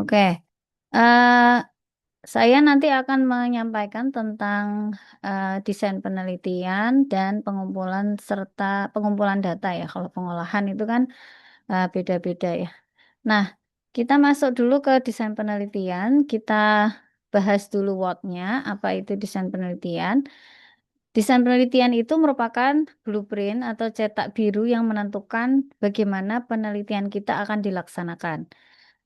Oke. Eh, saya nanti akan menyampaikan tentang desain penelitian dan pengumpulan serta pengumpulan data ya. Kalau pengolahan itu kan beda-beda ya. Nah, kita masuk dulu ke desain penelitian. Kita bahas dulu what-nya, apa itu desain penelitian. Desain penelitian itu merupakan blueprint atau cetak biru yang menentukan bagaimana penelitian kita akan dilaksanakan.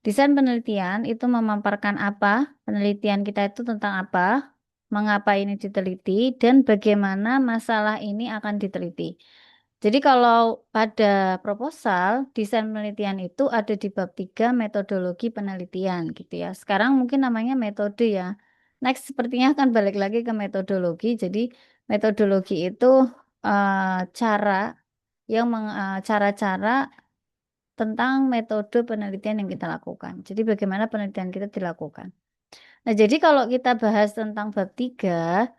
Desain penelitian itu memaparkan apa, penelitian kita itu tentang apa, mengapa ini diteliti, dan bagaimana masalah ini akan diteliti. Jadi kalau pada proposal, desain penelitian itu ada di bab 3 metodologi penelitian gitu ya. Sekarang mungkin namanya metode ya. Next sepertinya akan balik lagi ke metodologi. Jadi metodologi itu cara cara-cara tentang metode penelitian yang kita lakukan. Jadi bagaimana penelitian kita dilakukan. Nah, jadi kalau kita bahas tentang bab 3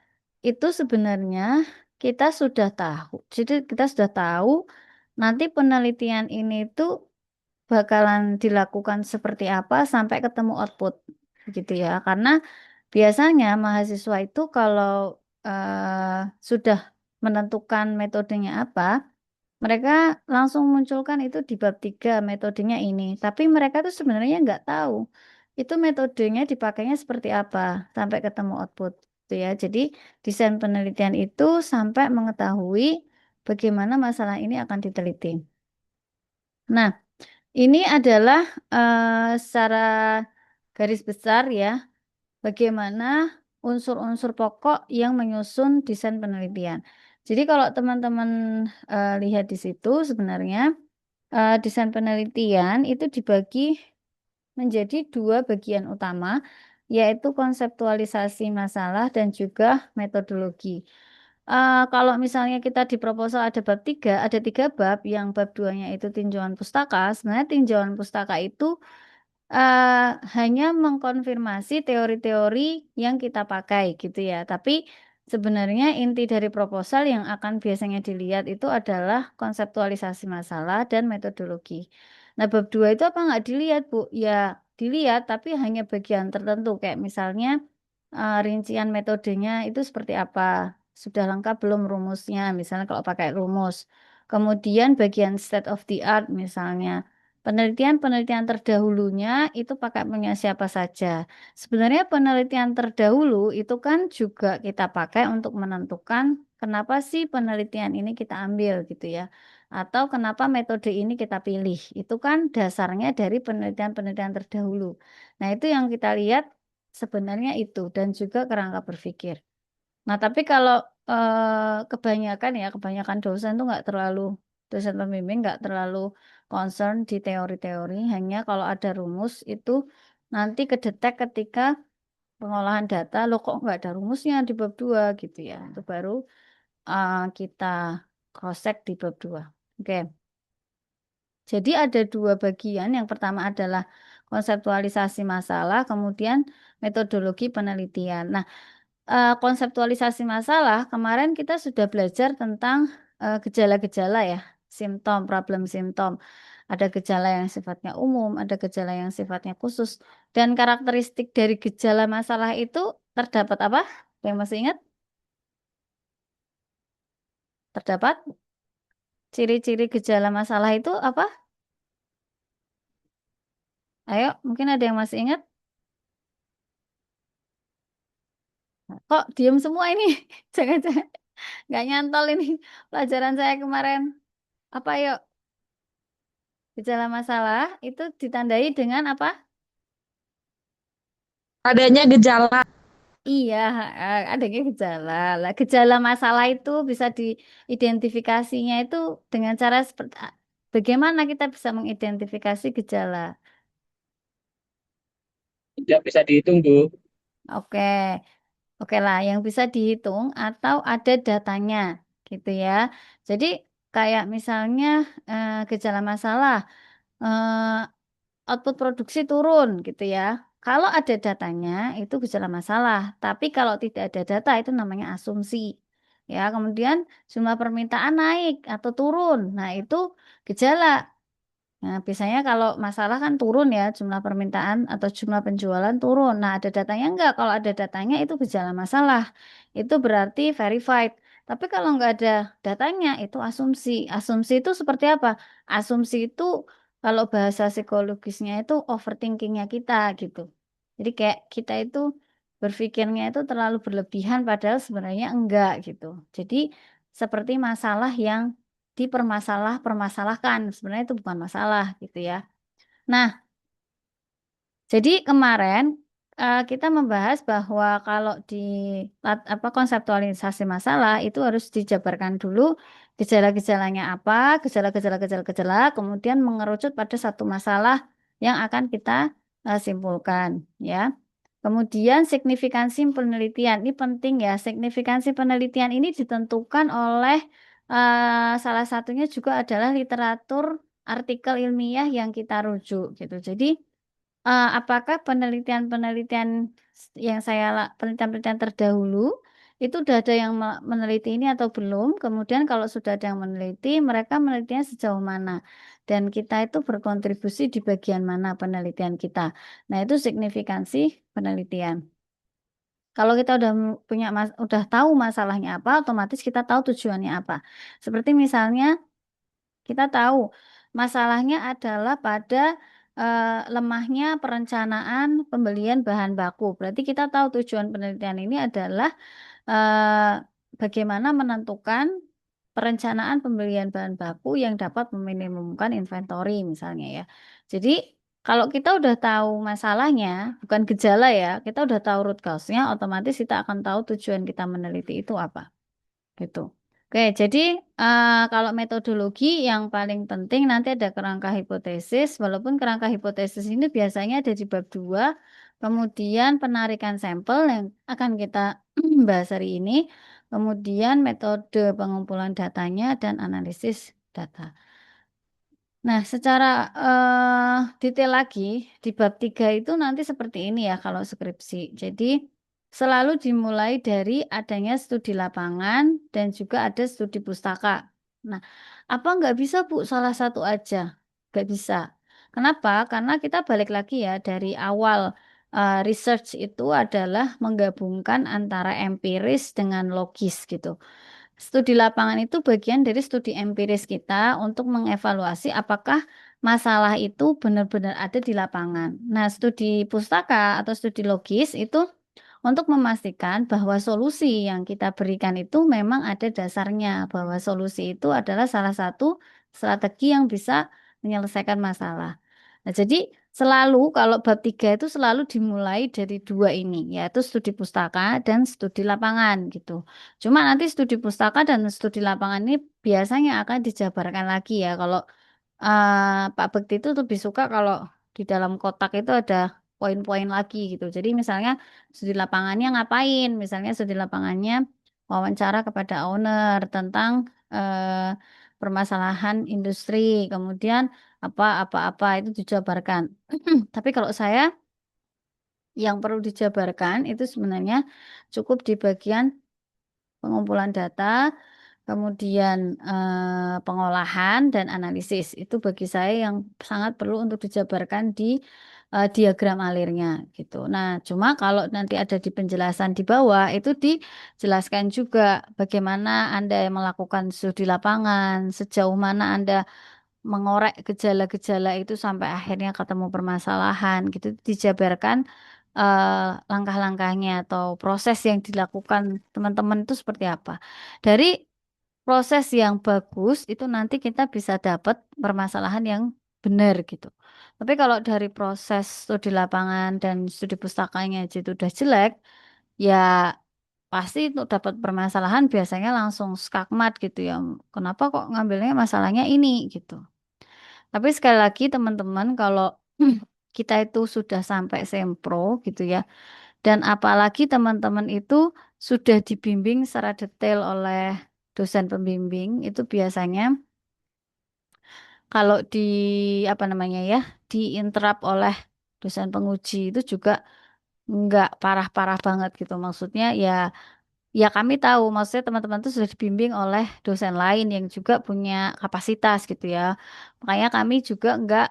itu sebenarnya kita sudah tahu. Jadi kita sudah tahu nanti penelitian ini tuh bakalan dilakukan seperti apa sampai ketemu output gitu ya. Karena biasanya mahasiswa itu kalau sudah menentukan metodenya apa, mereka langsung munculkan itu di bab 3 metodenya ini. Tapi mereka tuh sebenarnya nggak tahu itu metodenya dipakainya seperti apa sampai ketemu output. Gitu ya. Jadi desain penelitian itu sampai mengetahui bagaimana masalah ini akan diteliti. Nah, ini adalah secara garis besar ya, bagaimana unsur-unsur pokok yang menyusun desain penelitian. Jadi kalau teman-teman lihat di situ sebenarnya desain penelitian itu dibagi menjadi dua bagian utama, yaitu konseptualisasi masalah dan juga metodologi. Kalau misalnya kita di proposal ada bab 3, ada 3 bab, yang bab 2-nya itu tinjauan pustaka. Sebenarnya tinjauan pustaka itu hanya mengkonfirmasi teori-teori yang kita pakai gitu ya. Tapi sebenarnya inti dari proposal yang akan biasanya dilihat itu adalah konseptualisasi masalah dan metodologi. Nah, bab 2 itu apa nggak dilihat, Bu? Ya, dilihat tapi hanya bagian tertentu kayak misalnya rincian metodenya itu seperti apa. Sudah lengkap belum rumusnya, misalnya kalau pakai rumus. Kemudian bagian state of the art misalnya. Penelitian-penelitian terdahulunya itu pakai punya siapa saja. Sebenarnya penelitian terdahulu itu kan juga kita pakai untuk menentukan kenapa sih penelitian ini kita ambil gitu ya. Atau kenapa metode ini kita pilih. Itu kan dasarnya dari penelitian-penelitian terdahulu. Nah, itu yang kita lihat sebenarnya itu dan juga kerangka berpikir. Nah, tapi kalau kebanyakan ya, kebanyakan dosen tuh nggak terlalu, dosen pembimbing nggak terlalu concern di teori-teori, hanya kalau ada rumus itu nanti kedetek ketika pengolahan data, lo kok nggak ada rumusnya di bab 2 gitu ya. Itu baru kita cross-check di bab 2. Oke, jadi ada dua bagian. Yang pertama adalah konseptualisasi masalah, kemudian metodologi penelitian. Nah, konseptualisasi masalah, kemarin kita sudah belajar tentang gejala-gejala ya, simptom, problem simptom. Ada gejala yang sifatnya umum, ada gejala yang sifatnya khusus. Dan karakteristik dari gejala masalah itu terdapat apa? Yang masih ingat? Terdapat ciri-ciri gejala masalah itu apa? Ayo, mungkin ada yang masih ingat? Kok diem semua ini? Jangan-jangan nggak nyantol ini pelajaran saya kemarin. Apa yuk? Gejala masalah itu ditandai dengan apa? Adanya gejala. Iya, adanya gejala. Lah, gejala masalah itu bisa diidentifikasinya itu dengan cara seperti bagaimana kita bisa mengidentifikasi gejala. Tidak bisa dihitung, Bu. Oke, oke lah, yang bisa dihitung atau ada datanya, gitu ya. Jadi kayak misalnya gejala masalah, eh, output produksi turun, gitu ya. Kalau ada datanya itu gejala masalah, tapi kalau tidak ada data itu namanya asumsi. Ya, kemudian jumlah permintaan naik atau turun. Nah, itu gejala. Nah, biasanya kalau masalah kan turun ya, jumlah permintaan atau jumlah penjualan turun. Nah, ada datanya enggak? Kalau ada datanya itu gejala masalah. Itu berarti verified. Tapi kalau enggak ada datanya, itu asumsi. Asumsi itu seperti apa? Asumsi itu kalau bahasa psikologisnya itu overthinkingnya kita gitu. Jadi kayak kita itu berpikirnya itu terlalu berlebihan padahal sebenarnya enggak gitu. Jadi seperti masalah yang permasalahkan sebenarnya itu bukan masalah gitu ya. Nah, jadi kemarin kita membahas bahwa kalau di konseptualisasi masalah itu harus dijabarkan dulu gejala-gejalanya apa, gejala-gejala, kemudian mengerucut pada satu masalah yang akan kita simpulkan ya. Kemudian signifikansi penelitian ini penting ya. Signifikansi penelitian ini ditentukan oleh salah satunya juga adalah literatur artikel ilmiah yang kita rujuk gitu. Jadi apakah penelitian-penelitian yang penelitian-penelitian terdahulu itu sudah ada yang meneliti ini atau belum? Kemudian kalau sudah ada yang meneliti, mereka menelitinya sejauh mana? Dan kita itu berkontribusi di bagian mana penelitian kita. Nah, itu signifikansi penelitian. Kalau kita udah tahu masalahnya apa, otomatis kita tahu tujuannya apa. Seperti misalnya kita tahu masalahnya adalah pada lemahnya perencanaan pembelian bahan baku. Berarti kita tahu tujuan penelitian ini adalah bagaimana menentukan perencanaan pembelian bahan baku yang dapat meminimumkan inventory misalnya ya. Jadi kalau kita udah tahu masalahnya, bukan gejala ya, kita udah tahu root cause-nya, otomatis kita akan tahu tujuan kita meneliti itu apa. Gitu. Oke, jadi kalau metodologi yang paling penting nanti ada kerangka hipotesis, walaupun kerangka hipotesis ini biasanya ada di bab 2, kemudian penarikan sampel yang akan kita bahas hari ini, kemudian metode pengumpulan datanya dan analisis data. Nah, secara detail lagi di bab 3 itu nanti seperti ini ya kalau skripsi. Jadi selalu dimulai dari adanya studi lapangan dan juga ada studi pustaka. Nah, apa nggak bisa Bu salah satu aja? Nggak bisa. Kenapa? Karena kita balik lagi ya dari awal research itu adalah menggabungkan antara empiris dengan logis gitu. Studi lapangan itu bagian dari studi empiris kita untuk mengevaluasi apakah masalah itu benar-benar ada di lapangan. Nah, studi pustaka atau studi logis itu untuk memastikan bahwa solusi yang kita berikan itu memang ada dasarnya, bahwa solusi itu adalah salah satu strategi yang bisa menyelesaikan masalah. Nah, jadi selalu kalau bab 3 itu selalu dimulai dari dua ini, yaitu studi pustaka dan studi lapangan gitu. Cuma nanti studi pustaka dan studi lapangan ini biasanya akan dijabarkan lagi ya. Kalau Pak Bekti itu lebih suka kalau di dalam kotak itu ada poin-poin lagi gitu. Jadi misalnya studi lapangannya ngapain? Misalnya studi lapangannya wawancara kepada owner tentang permasalahan industri, kemudian apa-apa itu dijabarkan. Tapi kalau saya yang perlu dijabarkan itu sebenarnya cukup di bagian pengumpulan data, kemudian pengolahan dan analisis. Itu bagi saya yang sangat perlu untuk dijabarkan di diagram alirnya gitu. Nah, cuma kalau nanti ada di penjelasan di bawah itu dijelaskan juga bagaimana Anda melakukan studi lapangan, sejauh mana Anda mengorek gejala-gejala itu sampai akhirnya ketemu permasalahan gitu dijabarkan langkah-langkahnya atau proses yang dilakukan teman-teman itu seperti apa. Dari proses yang bagus itu nanti kita bisa dapat permasalahan yang benar gitu. Tapi kalau dari proses studi lapangan dan studi pustakanya aja itu udah jelek, ya pasti untuk dapat permasalahan biasanya langsung skakmat gitu ya. Kenapa kok ngambilnya masalahnya ini gitu. Tapi sekali lagi teman-teman kalau kita itu sudah sampai sempro gitu ya. Dan apalagi teman-teman itu sudah dibimbing secara detail oleh dosen pembimbing itu biasanya kalau apa namanya ya, diinterap oleh dosen penguji itu juga nggak parah-parah banget gitu. Maksudnya ya Ya kami tahu, maksudnya teman-teman itu sudah dibimbing oleh dosen lain yang juga punya kapasitas gitu ya. Makanya kami juga enggak,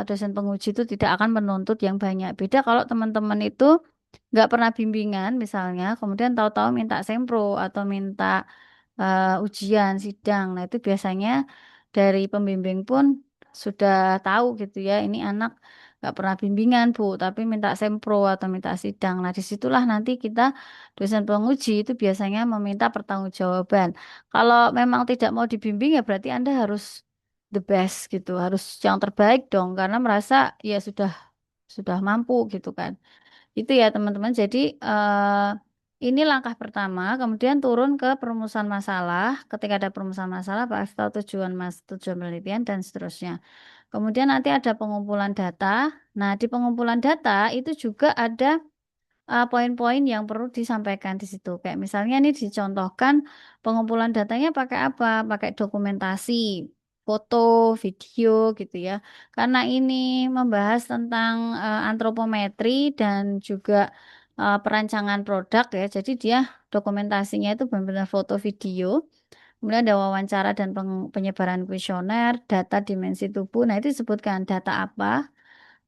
dosen penguji itu tidak akan menuntut yang banyak. Beda kalau teman-teman itu nggak pernah bimbingan misalnya, kemudian tahu-tahu minta sempro atau minta ujian sidang. Nah itu biasanya dari pembimbing pun sudah tahu gitu ya, ini anak nggak pernah bimbingan Bu, tapi minta sempro atau minta sidang. Nah disitulah nanti kita dosen penguji itu biasanya meminta pertanggungjawaban. Kalau memang tidak mau dibimbing ya berarti Anda harus the best gitu, harus yang terbaik dong, karena merasa ya sudah mampu gitu kan. Itu ya teman-teman. Jadi ini langkah pertama, kemudian turun ke perumusan masalah. Ketika ada perumusan masalah, Pak tahu tujuan penelitian dan seterusnya. Kemudian nanti ada pengumpulan data. Nah, di pengumpulan data itu juga ada poin-poin yang perlu disampaikan di situ. Kayak misalnya ini dicontohkan pengumpulan datanya pakai apa? Pakai dokumentasi, foto, video gitu ya. Karena ini membahas tentang antropometri dan juga perancangan produk ya. Jadi dia dokumentasinya itu benar-benar foto video. Kemudian ada wawancara dan penyebaran kuesioner, data dimensi tubuh. Nah, itu disebutkan data apa.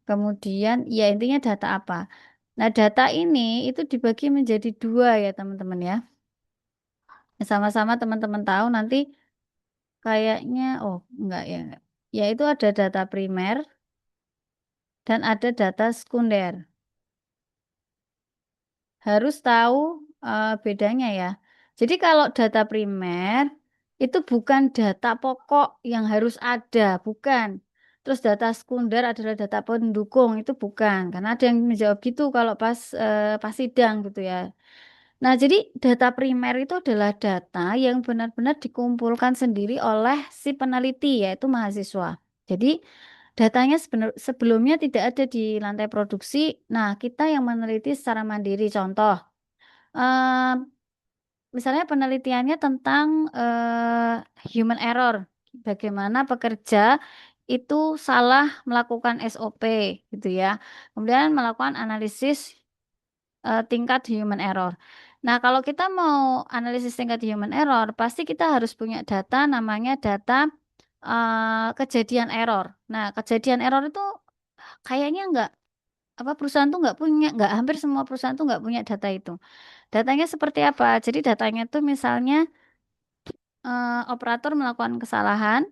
Kemudian, ya intinya data apa. Nah, data ini itu dibagi menjadi dua ya, teman-teman ya. Sama-sama teman-teman tahu nanti kayaknya, oh enggak ya. Yaitu ada data primer dan ada data sekunder. Harus tahu bedanya ya. Jadi kalau data primer itu bukan data pokok yang harus ada, bukan. Terus data sekunder adalah data pendukung, itu bukan. Karena ada yang menjawab gitu kalau pas sidang gitu ya. Nah, jadi data primer itu adalah data yang benar-benar dikumpulkan sendiri oleh si peneliti, yaitu mahasiswa. Jadi, datanya sebelumnya tidak ada di lantai produksi. Nah, kita yang meneliti secara mandiri. Contoh, eh, misalnya penelitiannya tentang human error. Bagaimana pekerja itu salah melakukan SOP, gitu ya. Kemudian melakukan analisis tingkat human error. Nah, kalau kita mau analisis tingkat human error, pasti kita harus punya data namanya data kejadian error. Nah, kejadian error itu kayaknya nggak apa perusahaan tuh nggak punya, nggak hampir semua perusahaan tuh nggak punya data itu. Datanya seperti apa? Jadi datanya tuh misalnya operator melakukan kesalahan,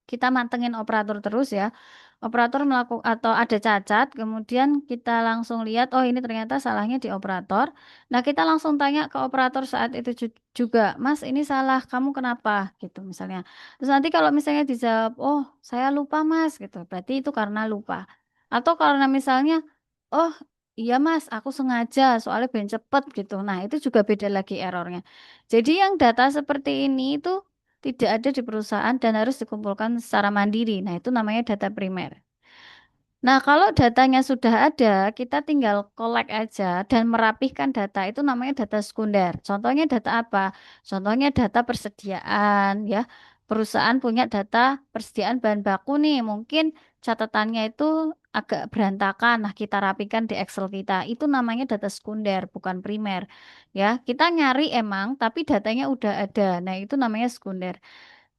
kita mantengin operator terus ya. Operator melakukan atau ada cacat, kemudian kita langsung lihat, oh ini ternyata salahnya di operator. Nah, kita langsung tanya ke operator saat itu juga, Mas, ini salah, kamu kenapa? Gitu misalnya. Terus nanti kalau misalnya dijawab, oh saya lupa Mas, gitu. Berarti itu karena lupa. Atau karena misalnya, oh iya Mas, aku sengaja, soalnya ben cepet gitu. Nah, itu juga beda lagi errornya. Jadi yang data seperti ini itu tidak ada di perusahaan dan harus dikumpulkan secara mandiri. Nah, itu namanya data primer. Nah, kalau datanya sudah ada, kita tinggal collect aja dan merapihkan data. Itu namanya data sekunder. Contohnya data apa? Contohnya data persediaan, ya. Perusahaan punya data persediaan bahan baku nih. Mungkin catatannya itu agak berantakan. Nah, kita rapikan di Excel kita. Itu namanya data sekunder, bukan primer. Ya, kita nyari emang, tapi datanya udah ada. Nah, itu namanya sekunder.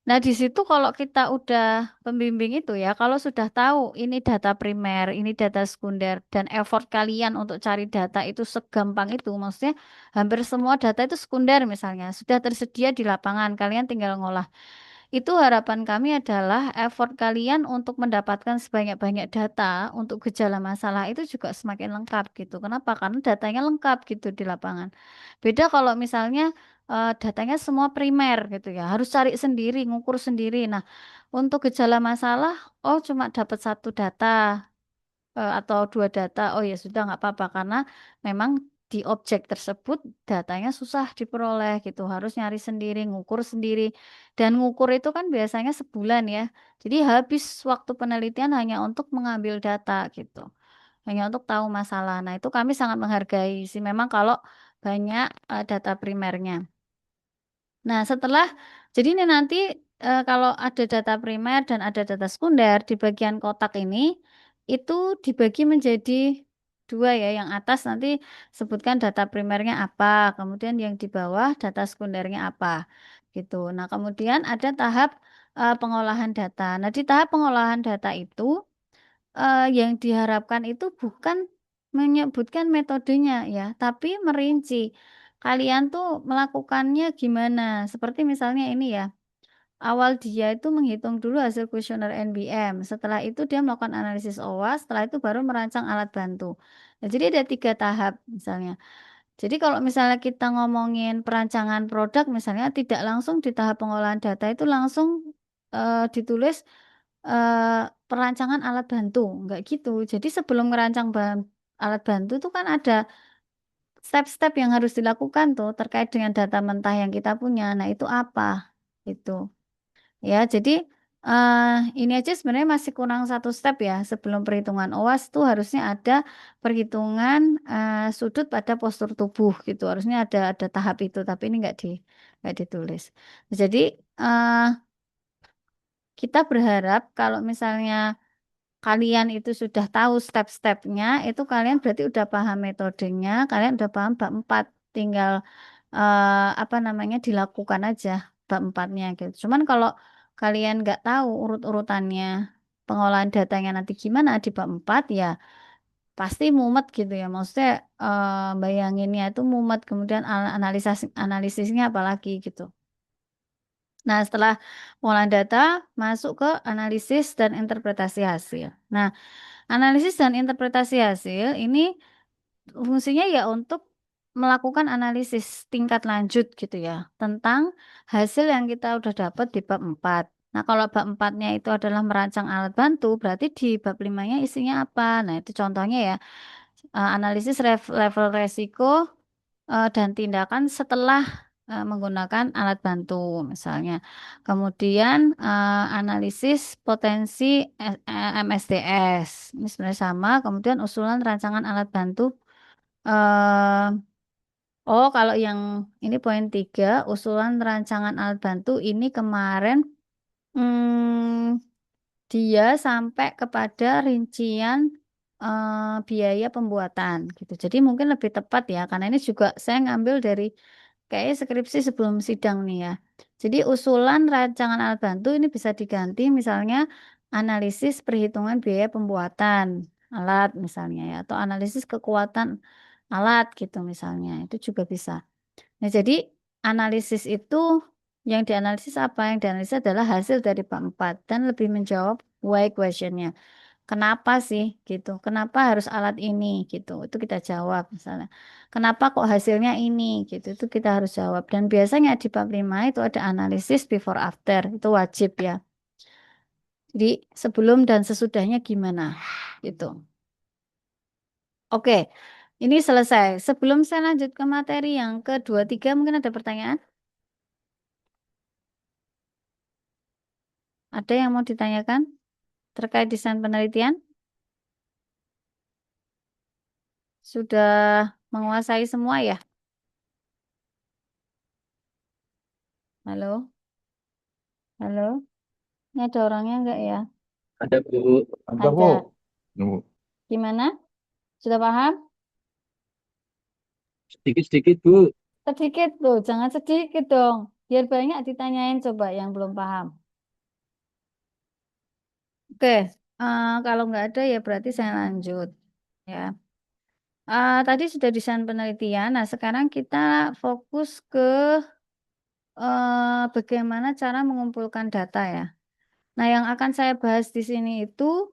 Nah, di situ kalau kita udah pembimbing itu ya, kalau sudah tahu ini data primer, ini data sekunder, dan effort kalian untuk cari data itu segampang itu, maksudnya hampir semua data itu sekunder misalnya, sudah tersedia di lapangan, kalian tinggal ngolah. Itu harapan kami adalah effort kalian untuk mendapatkan sebanyak-banyak data untuk gejala masalah itu juga semakin lengkap gitu. Kenapa? Karena datanya lengkap gitu di lapangan. Beda kalau misalnya datanya semua primer gitu ya, harus cari sendiri, ngukur sendiri. Nah, untuk gejala masalah, oh cuma dapat satu data atau dua data, oh ya sudah nggak apa-apa karena memang di objek tersebut datanya susah diperoleh gitu, harus nyari sendiri, ngukur sendiri, dan ngukur itu kan biasanya sebulan ya. Jadi habis waktu penelitian hanya untuk mengambil data gitu, hanya untuk tahu masalah. Nah, itu kami sangat menghargai sih memang kalau banyak data primernya. Nah, jadi ini nanti kalau ada data primer dan ada data sekunder di bagian kotak ini itu dibagi menjadi dua ya. Yang atas nanti sebutkan data primernya apa, kemudian yang di bawah data sekundernya apa, gitu. Nah, kemudian ada tahap pengolahan data. Nah, di tahap pengolahan data itu yang diharapkan itu bukan menyebutkan metodenya ya, tapi merinci. Kalian tuh melakukannya gimana? Seperti misalnya ini ya. Awal dia itu menghitung dulu hasil kuesioner NBM. Setelah itu dia melakukan analisis OWAS. Setelah itu baru merancang alat bantu. Nah, jadi ada tiga tahap misalnya. Jadi kalau misalnya kita ngomongin perancangan produk, misalnya tidak langsung di tahap pengolahan data itu langsung ditulis perancangan alat bantu, enggak gitu. Jadi sebelum merancang alat bantu itu kan ada step-step yang harus dilakukan tuh terkait dengan data mentah yang kita punya. Nah, itu apa? Itu. Ya, jadi eh ini aja sebenarnya masih kurang satu step ya. Sebelum perhitungan OWAS tuh harusnya ada perhitungan sudut pada postur tubuh gitu. Harusnya ada tahap itu, tapi ini nggak ditulis. Jadi eh kita berharap kalau misalnya kalian itu sudah tahu step-stepnya, itu kalian berarti udah paham metodenya, kalian udah paham bab 4, tinggal apa namanya dilakukan aja bab 4-nya gitu. Cuman kalau kalian nggak tahu urut-urutannya pengolahan datanya nanti gimana di bab 4 ya pasti mumet gitu ya. Maksudnya bayanginnya itu mumet, kemudian analisisnya apalagi gitu. Nah, setelah pengolahan data masuk ke analisis dan interpretasi hasil. Nah, analisis dan interpretasi hasil ini fungsinya ya untuk melakukan analisis tingkat lanjut gitu ya tentang hasil yang kita udah dapat di bab 4. Nah, kalau bab 4-nya itu adalah merancang alat bantu, berarti di bab 5-nya isinya apa? Nah, itu contohnya ya, analisis level resiko dan tindakan setelah menggunakan alat bantu misalnya. Kemudian analisis potensi MSDS. Ini sebenarnya sama. Kemudian usulan rancangan alat bantu. eh oh, kalau yang ini poin 3, usulan rancangan alat bantu ini kemarin hmm, dia sampai kepada rincian biaya pembuatan gitu. Jadi mungkin lebih tepat ya, karena ini juga saya ngambil dari kayak skripsi sebelum sidang nih ya. Jadi usulan rancangan alat bantu ini bisa diganti misalnya analisis perhitungan biaya pembuatan alat misalnya ya, atau analisis kekuatan alat gitu misalnya. Itu juga bisa. Nah, jadi analisis itu yang dianalisis apa? Yang dianalisis adalah hasil dari bab 4 dan lebih menjawab why questionnya. Kenapa sih gitu? Kenapa harus alat ini gitu? Itu kita jawab misalnya. Kenapa kok hasilnya ini gitu? Itu kita harus jawab. Dan biasanya di bab 5 itu ada analisis before after. Itu wajib ya. Jadi sebelum dan sesudahnya gimana gitu. Oke. Ini selesai. Sebelum saya lanjut ke materi yang kedua, tiga, mungkin ada pertanyaan? Ada yang mau ditanyakan terkait desain penelitian? Sudah menguasai semua ya? Halo? Halo? Ini ada orangnya enggak ya? Ada Bu. Ada, Bu. Ada. Nunggu. Gimana? Sudah paham? Sedikit-sedikit Bu. Sedikit tuh, jangan sedikit dong. Biar banyak ditanyain coba yang belum paham. Oke, kalau nggak ada ya berarti saya lanjut. Ya, tadi sudah desain penelitian. Nah, sekarang kita fokus ke bagaimana cara mengumpulkan data ya. Nah, yang akan saya bahas di sini itu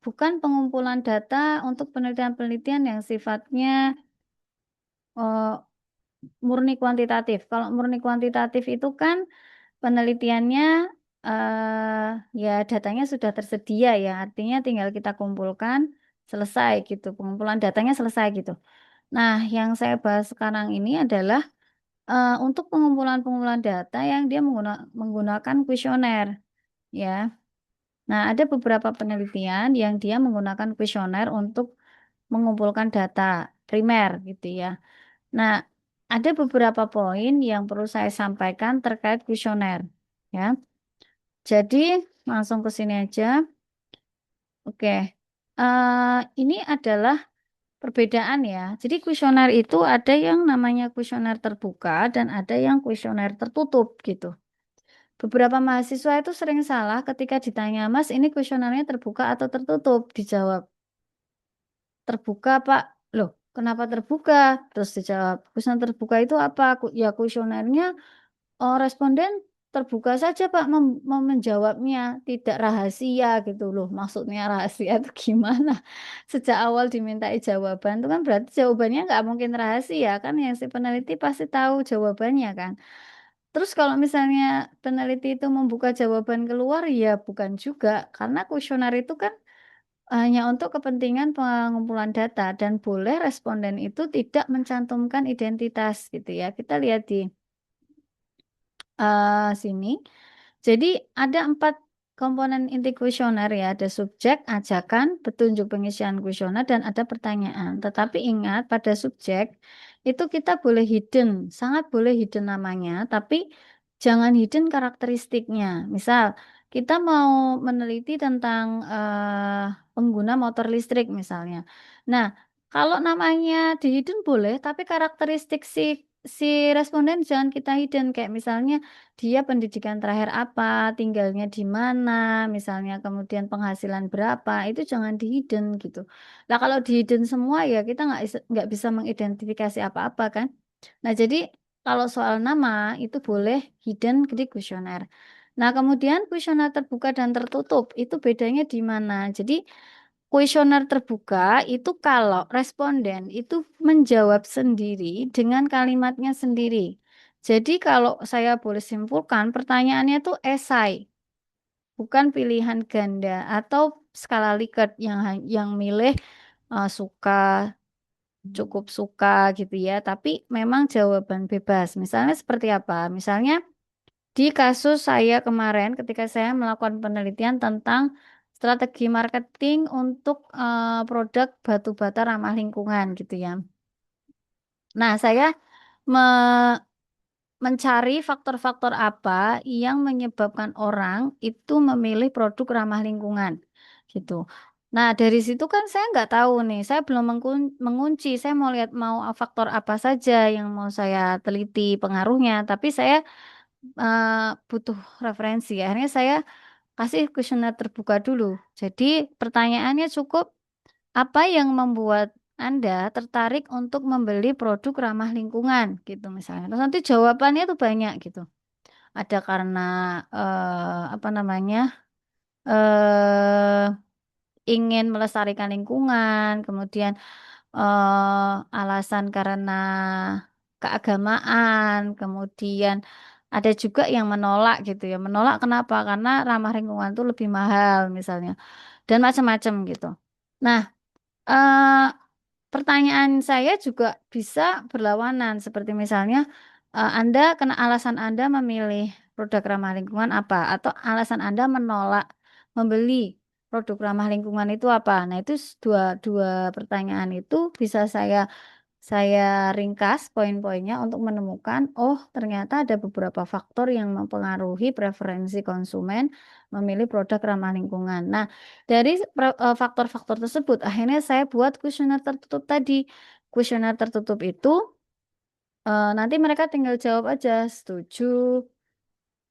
bukan pengumpulan data untuk penelitian-penelitian yang sifatnya eh, murni kuantitatif. Kalau murni kuantitatif itu kan penelitiannya ya datanya sudah tersedia ya, artinya tinggal kita kumpulkan selesai gitu, pengumpulan datanya selesai gitu. Nah, yang saya bahas sekarang ini adalah untuk pengumpulan-pengumpulan data yang dia menggunakan kuesioner ya. Nah, ada beberapa penelitian yang dia menggunakan kuesioner untuk mengumpulkan data primer gitu ya. Nah, ada beberapa poin yang perlu saya sampaikan terkait kuesioner ya. Jadi, langsung ke sini aja. Oke. Ini adalah perbedaan ya. Jadi kuesioner itu ada yang namanya kuesioner terbuka dan ada yang kuesioner tertutup gitu. Beberapa mahasiswa itu sering salah ketika ditanya, Mas, ini kuesionernya terbuka atau tertutup? Dijawab, terbuka, Pak. Loh, kenapa terbuka? Terus dijawab, kuesioner terbuka itu apa? Ya, kuesionernya responden terbuka saja, Pak, mau menjawabnya, tidak rahasia gitu loh. Maksudnya rahasia itu gimana? Sejak awal dimintai jawaban itu kan berarti jawabannya nggak mungkin rahasia kan? Yang si peneliti pasti tahu jawabannya kan? Terus kalau misalnya peneliti itu membuka jawaban keluar, ya bukan juga, karena kuesioner itu kan hanya untuk kepentingan pengumpulan data dan boleh responden itu tidak mencantumkan identitas gitu ya. Kita lihat di sini. Jadi ada 4 komponen inti kuesioner ya, ada subjek, ajakan, petunjuk pengisian kuesioner, dan ada pertanyaan. Tetapi ingat pada subjek itu kita boleh hidden, sangat boleh hidden namanya, tapi jangan hidden karakteristiknya. Misal kita mau meneliti tentang pengguna motor listrik misalnya. Nah, kalau namanya di hidden boleh, tapi karakteristik si responden jangan kita hidden kayak misalnya dia pendidikan terakhir apa, tinggalnya di mana, misalnya kemudian penghasilan berapa, itu jangan di hidden gitu. Nah kalau di hidden semua ya kita nggak bisa mengidentifikasi apa-apa kan. Nah jadi kalau soal nama itu boleh hidden di kuesioner. Nah kemudian kuesioner terbuka dan tertutup itu bedanya di mana? Jadi kuesioner terbuka itu kalau responden itu menjawab sendiri dengan kalimatnya sendiri. Jadi kalau saya boleh simpulkan, pertanyaannya itu esai, bukan pilihan ganda atau skala Likert yang milih suka, cukup suka gitu ya. Tapi memang jawaban bebas. Misalnya seperti apa? Misalnya di kasus saya kemarin ketika saya melakukan penelitian tentang strategi marketing untuk produk batu bata ramah lingkungan gitu ya. Nah, saya mencari faktor-faktor apa yang menyebabkan orang itu memilih produk ramah lingkungan gitu. Nah, dari situ kan saya nggak tahu nih, saya belum mengunci, saya mau lihat mau faktor apa saja yang mau saya teliti pengaruhnya, tapi saya eh, butuh referensi. Akhirnya saya kasih kuesioner terbuka dulu. Jadi pertanyaannya cukup, apa yang membuat Anda tertarik untuk membeli produk ramah lingkungan gitu misalnya. Terus nanti jawabannya tuh banyak gitu. Ada karena apa namanya? eh ingin melestarikan lingkungan, kemudian alasan karena keagamaan, kemudian ada juga yang menolak gitu ya. Menolak kenapa? Karena ramah lingkungan itu lebih mahal misalnya dan macam-macam gitu. Nah, eh, pertanyaan saya juga bisa berlawanan seperti misalnya Anda kena alasan Anda memilih produk ramah lingkungan apa atau alasan Anda menolak membeli produk ramah lingkungan itu apa? Nah, itu dua dua pertanyaan itu bisa saya ringkas poin-poinnya untuk menemukan, oh ternyata ada beberapa faktor yang mempengaruhi preferensi konsumen memilih produk ramah lingkungan. Nah, dari faktor-faktor tersebut, akhirnya saya buat kuesioner tertutup tadi. Kuesioner tertutup itu nanti mereka tinggal jawab aja setuju,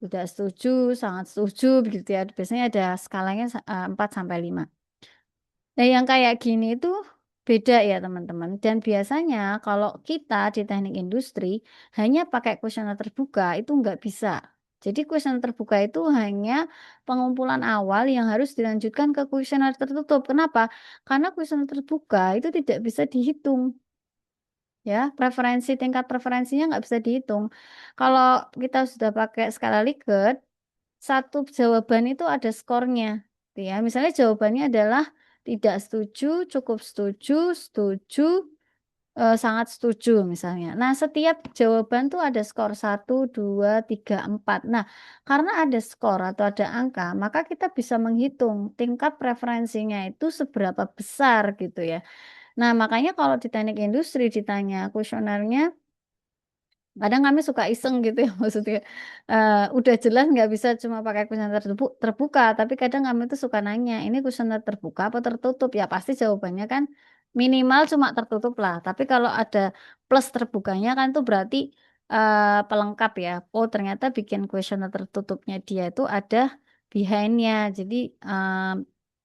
tidak setuju, sangat setuju, begitu ya. Biasanya ada skalanya 4 sampai 5. Nah, yang kayak gini itu beda ya teman-teman. Dan biasanya kalau kita di teknik industri hanya pakai kuesioner terbuka itu nggak bisa. Jadi kuesioner terbuka itu hanya pengumpulan awal yang harus dilanjutkan ke kuesioner tertutup. Kenapa? Karena kuesioner terbuka itu tidak bisa dihitung. Ya, tingkat preferensinya nggak bisa dihitung. Kalau kita sudah pakai skala Likert, satu jawaban itu ada skornya. Gitu ya, misalnya jawabannya adalah tidak setuju, cukup setuju, setuju, sangat setuju misalnya. Nah, setiap jawaban tuh ada skor 1, 2, 3, 4. Nah, karena ada skor atau ada angka, maka kita bisa menghitung tingkat preferensinya itu seberapa besar gitu ya. Nah, makanya kalau di teknik industri ditanya kuesionernya Kadang kami suka iseng gitu ya, maksudnya udah jelas nggak bisa cuma pakai kuesioner terbuka, tapi kadang kami tuh suka nanya, ini kuesioner terbuka apa tertutup? Ya pasti jawabannya kan minimal cuma tertutup lah. Tapi kalau ada plus terbukanya kan itu berarti pelengkap ya. Oh ternyata bikin kuesioner tertutupnya dia itu ada behind-nya. Jadi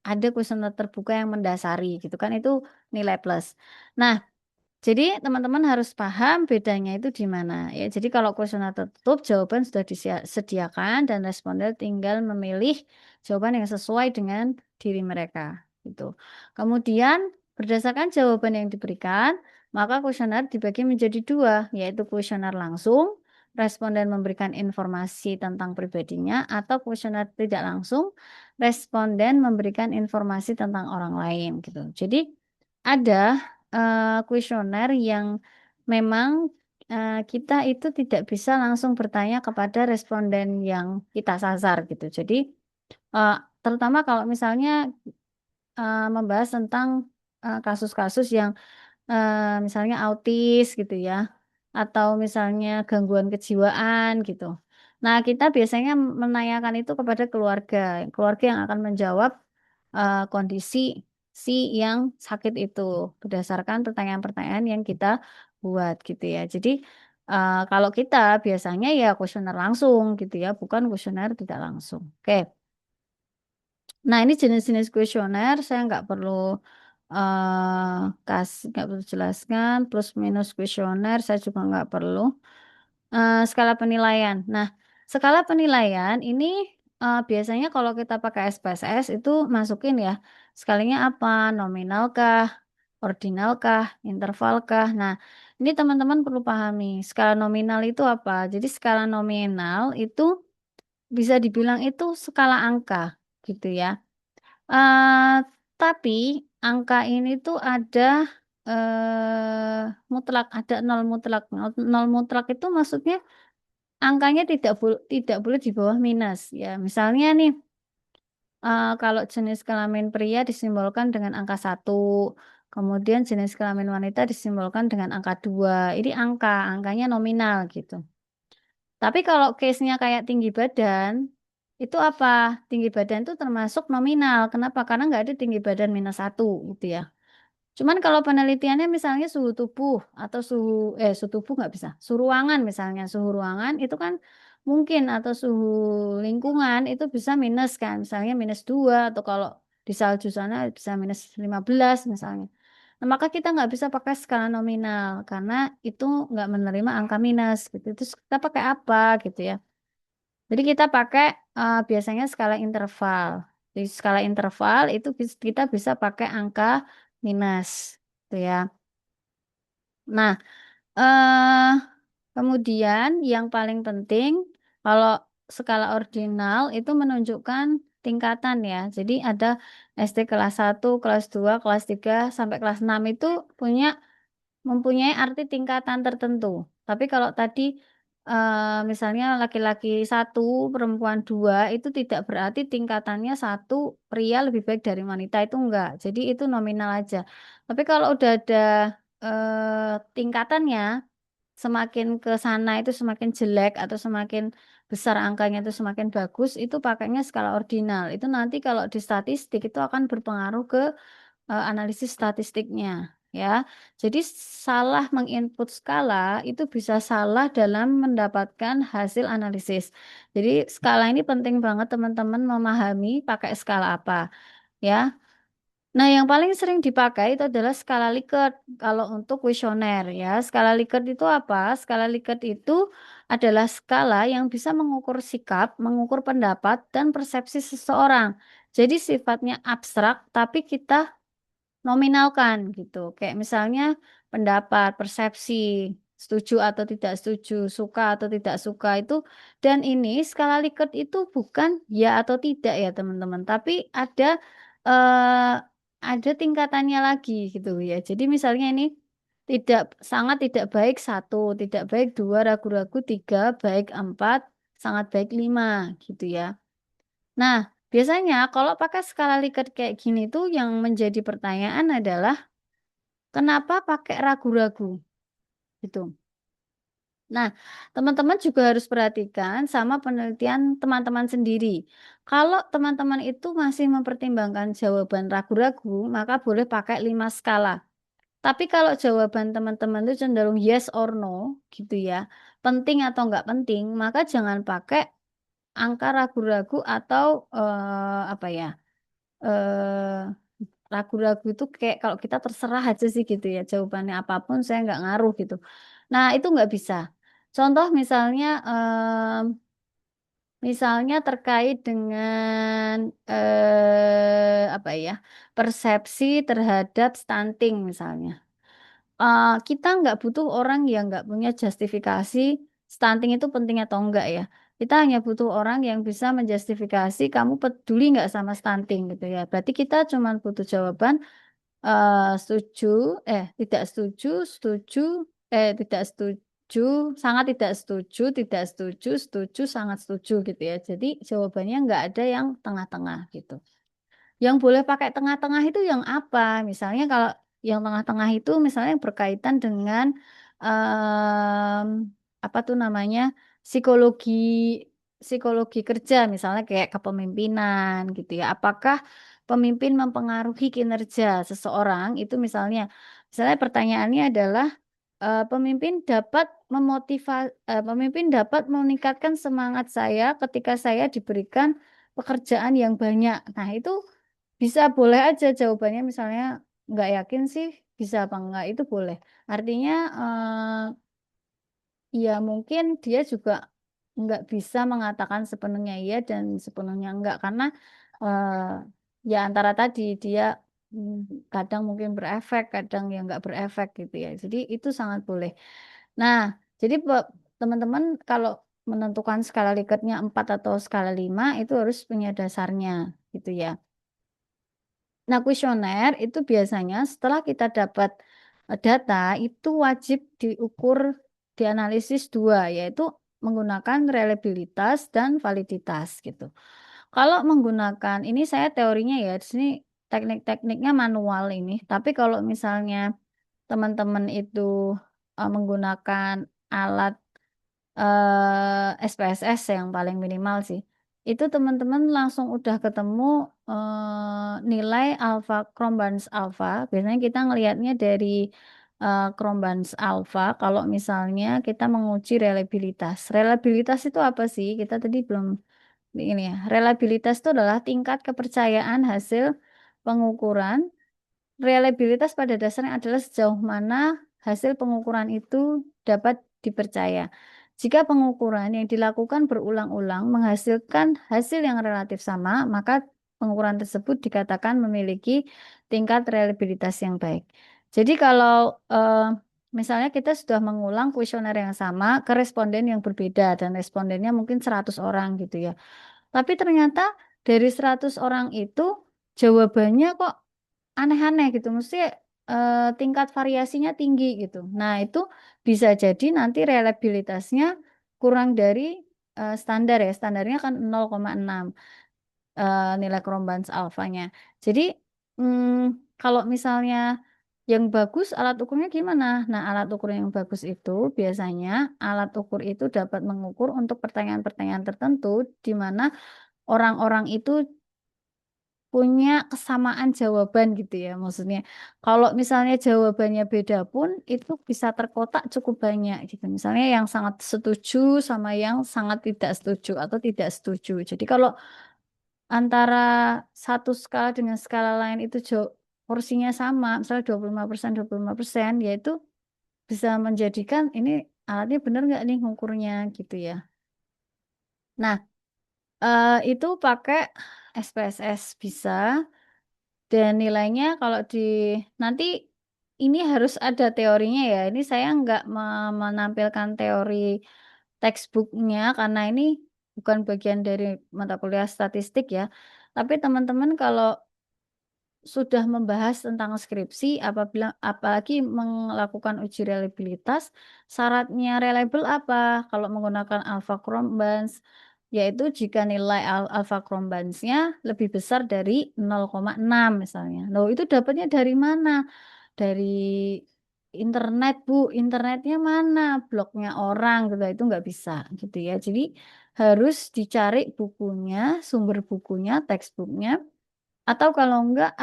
ada kuesioner terbuka yang mendasari gitu kan itu nilai plus. Nah, jadi teman-teman harus paham bedanya itu di mana ya. Jadi kalau kuesioner tertutup jawaban sudah disediakan dan responden tinggal memilih jawaban yang sesuai dengan diri mereka gitu. Kemudian berdasarkan jawaban yang diberikan, maka kuesioner dibagi menjadi dua, yaitu kuesioner langsung, responden memberikan informasi tentang pribadinya, atau kuesioner tidak langsung, responden memberikan informasi tentang orang lain gitu. Jadi ada kuesioner yang memang kita itu tidak bisa langsung bertanya kepada responden yang kita sasar gitu. Jadi eh, terutama kalau misalnya membahas tentang kasus-kasus yang misalnya autis gitu ya, atau misalnya gangguan kejiwaan gitu. Nah, kita biasanya menanyakan itu kepada keluarga, keluarga yang akan menjawab kondisi si yang sakit itu berdasarkan pertanyaan-pertanyaan yang kita buat gitu ya. Jadi kalau kita biasanya ya kuesioner langsung gitu ya, bukan kuesioner tidak langsung. Oke. Nah, ini jenis-jenis kuesioner saya nggak perlu jelaskan. Plus minus kuesioner saya juga nggak perlu. Skala penilaian. Nah, skala penilaian ini biasanya kalau kita pakai SPSS itu masukin ya. Skalanya apa? Nominal kah? Ordinal kah? Interval kah? Nah, ini teman-teman perlu pahami. Skala nominal itu apa? Jadi skala nominal itu bisa dibilang itu skala angka gitu ya. Eh, tapi angka ini tuh ada mutlak, ada nol mutlak. Nol mutlak itu maksudnya angkanya tidak boleh di bawah minus. Ya, misalnya nih, kalau jenis kelamin pria disimbolkan dengan angka satu, kemudian jenis kelamin wanita disimbolkan dengan angka dua. Ini angkanya nominal gitu. Tapi kalau case-nya kayak tinggi badan, itu apa? Tinggi badan itu termasuk nominal. Kenapa? Karena nggak ada tinggi badan minus satu gitu ya. Cuman kalau penelitiannya misalnya suhu tubuh atau suhu tubuh nggak bisa. Suhu ruangan misalnya, suhu ruangan itu kan mungkin atau suhu lingkungan itu bisa minus kan. Misalnya minus 2 atau kalau di salju sana bisa minus 15 misalnya. Nah, maka kita nggak bisa pakai skala nominal karena itu nggak menerima angka minus gitu. Terus kita pakai apa gitu ya. Jadi kita pakai biasanya skala interval. Di skala interval itu kita bisa pakai angka minus, gitu ya. Nah, eh, kemudian yang paling penting kalau skala ordinal itu menunjukkan tingkatan ya. Jadi ada SD kelas 1, kelas 2, kelas 3 sampai kelas 6 itu mempunyai arti tingkatan tertentu. Tapi kalau tadi misalnya laki-laki satu, perempuan dua, itu tidak berarti tingkatannya satu pria lebih baik dari wanita itu enggak. Jadi itu nominal aja. Tapi kalau udah ada tingkatannya, semakin ke sana itu semakin jelek atau semakin besar angkanya itu semakin bagus, itu pakainya skala ordinal. Itu nanti kalau di statistik itu akan berpengaruh ke analisis statistiknya ya. Jadi salah menginput skala itu bisa salah dalam mendapatkan hasil analisis. Jadi skala ini penting banget teman-teman memahami pakai skala apa ya. Nah, yang paling sering dipakai itu adalah skala Likert kalau untuk kuesioner ya. Skala Likert itu apa? Skala Likert itu adalah skala yang bisa mengukur sikap, mengukur pendapat dan persepsi seseorang. Jadi sifatnya abstrak, tapi kita nominalkan gitu. Kayak misalnya pendapat, persepsi, setuju atau tidak setuju, suka atau tidak suka itu. Dan ini skala Likert itu bukan ya atau tidak ya teman-teman, tapi eh, ada tingkatannya lagi gitu ya. Jadi misalnya ini tidak sangat tidak baik satu, tidak baik dua, ragu-ragu tiga, baik empat, sangat baik lima gitu ya. Nah, biasanya kalau pakai skala Likert kayak gini tuh yang menjadi pertanyaan adalah kenapa pakai ragu-ragu gitu. Nah, teman-teman juga harus perhatikan sama penelitian teman-teman sendiri. Kalau teman-teman itu masih mempertimbangkan jawaban ragu-ragu, maka boleh pakai 5 skala. Tapi kalau jawaban teman-teman itu cenderung yes or no, gitu ya, penting atau nggak penting, maka jangan pakai angka ragu-ragu atau apa ya, ragu-ragu itu kayak kalau kita terserah aja sih gitu ya, jawabannya apapun saya nggak ngaruh gitu. Nah, itu nggak bisa. Contoh misalnya terkait dengan apa ya, persepsi terhadap stunting misalnya. Kita nggak butuh orang yang nggak punya justifikasi stunting itu penting atau enggak ya. Kita hanya butuh orang yang bisa menjustifikasi kamu peduli nggak sama stunting gitu ya. Berarti kita cuma butuh jawaban setuju, tidak setuju, setuju, tidak setuju, sangat tidak setuju, setuju, sangat setuju gitu ya. Jadi jawabannya nggak ada yang tengah-tengah gitu. Yang boleh pakai tengah-tengah itu yang apa? Misalnya kalau yang tengah-tengah itu misalnya yang berkaitan dengan em, apa tuh namanya psikologi psikologi kerja misalnya kayak kepemimpinan gitu ya. Apakah pemimpin mempengaruhi kinerja seseorang? Itu misalnya pertanyaannya adalah pemimpin dapat meningkatkan semangat saya ketika saya diberikan pekerjaan yang banyak. Nah, itu bisa boleh aja jawabannya misalnya nggak yakin sih bisa apa enggak itu boleh. Artinya ya mungkin dia juga nggak bisa mengatakan sepenuhnya iya dan sepenuhnya enggak karena eh, ya antara tadi dia mm, kadang mungkin berefek, kadang ya nggak berefek gitu ya. Jadi itu sangat boleh. Nah, jadi teman-teman kalau menentukan skala Likert-nya 4 atau skala 5 itu harus punya dasarnya gitu ya. Nah, kuesioner itu biasanya setelah kita dapat data itu wajib diukur, dianalisis dua, yaitu menggunakan reliabilitas dan validitas gitu. Kalau menggunakan, ini saya teorinya ya, di sini teknik-tekniknya manual ini. Tapi kalau misalnya teman-teman itu menggunakan alat SPSS yang paling minimal sih. Itu teman-teman langsung udah ketemu nilai alfa Krombanes alfa. Biasanya kita ngelihatnya dari Krombanes alfa kalau misalnya kita menguji reliabilitas. Reliabilitas itu apa sih? Kita tadi belum ini ya. Reliabilitas itu adalah tingkat kepercayaan hasil pengukuran. Reliabilitas pada dasarnya adalah sejauh mana hasil pengukuran itu dapat dipercaya. Jika pengukuran yang dilakukan berulang-ulang menghasilkan hasil yang relatif sama, maka pengukuran tersebut dikatakan memiliki tingkat reliabilitas yang baik. Jadi kalau misalnya kita sudah mengulang kuesioner yang sama ke responden yang berbeda dan respondennya mungkin 100 orang gitu ya. Tapi ternyata dari 100 orang itu jawabannya kok aneh-aneh gitu. Mesti tingkat variasinya tinggi gitu. Nah, itu bisa jadi nanti reliabilitasnya kurang dari standar ya. Standarnya kan 0,6 nilai Krombanes alfanya. Jadi, kalau misalnya yang bagus alat ukurnya gimana? Nah, alat ukur yang bagus itu biasanya alat ukur itu dapat mengukur untuk pertanyaan-pertanyaan tertentu di mana orang-orang itu punya kesamaan jawaban gitu ya maksudnya. Kalau misalnya jawabannya beda pun itu bisa terkotak cukup banyak gitu. Misalnya yang sangat setuju sama yang sangat tidak setuju atau tidak setuju. Jadi kalau antara satu skala dengan skala lain itu porsinya sama, misalnya 25%, 25%, yaitu bisa menjadikan ini alatnya benar nggak nih ngukurnya gitu ya. Nah, itu pakai SPSS bisa. Dan nilainya kalau nanti ini harus ada teorinya ya. Ini saya nggak menampilkan teori textbooknya karena ini bukan bagian dari mata kuliah statistik ya. Tapi teman-teman kalau sudah membahas tentang skripsi, apalagi melakukan uji reliabilitas, syaratnya reliable apa? Kalau menggunakan alpha Krombanes, yaitu jika nilai alpha Krombanes-nya lebih besar dari 0,6 misalnya. Loh, itu dapatnya dari mana? Dari internet Bu, internetnya mana? Blognya orang gitu, itu nggak bisa gitu ya. Jadi harus dicari bukunya, sumber bukunya, textbooknya, atau kalau enggak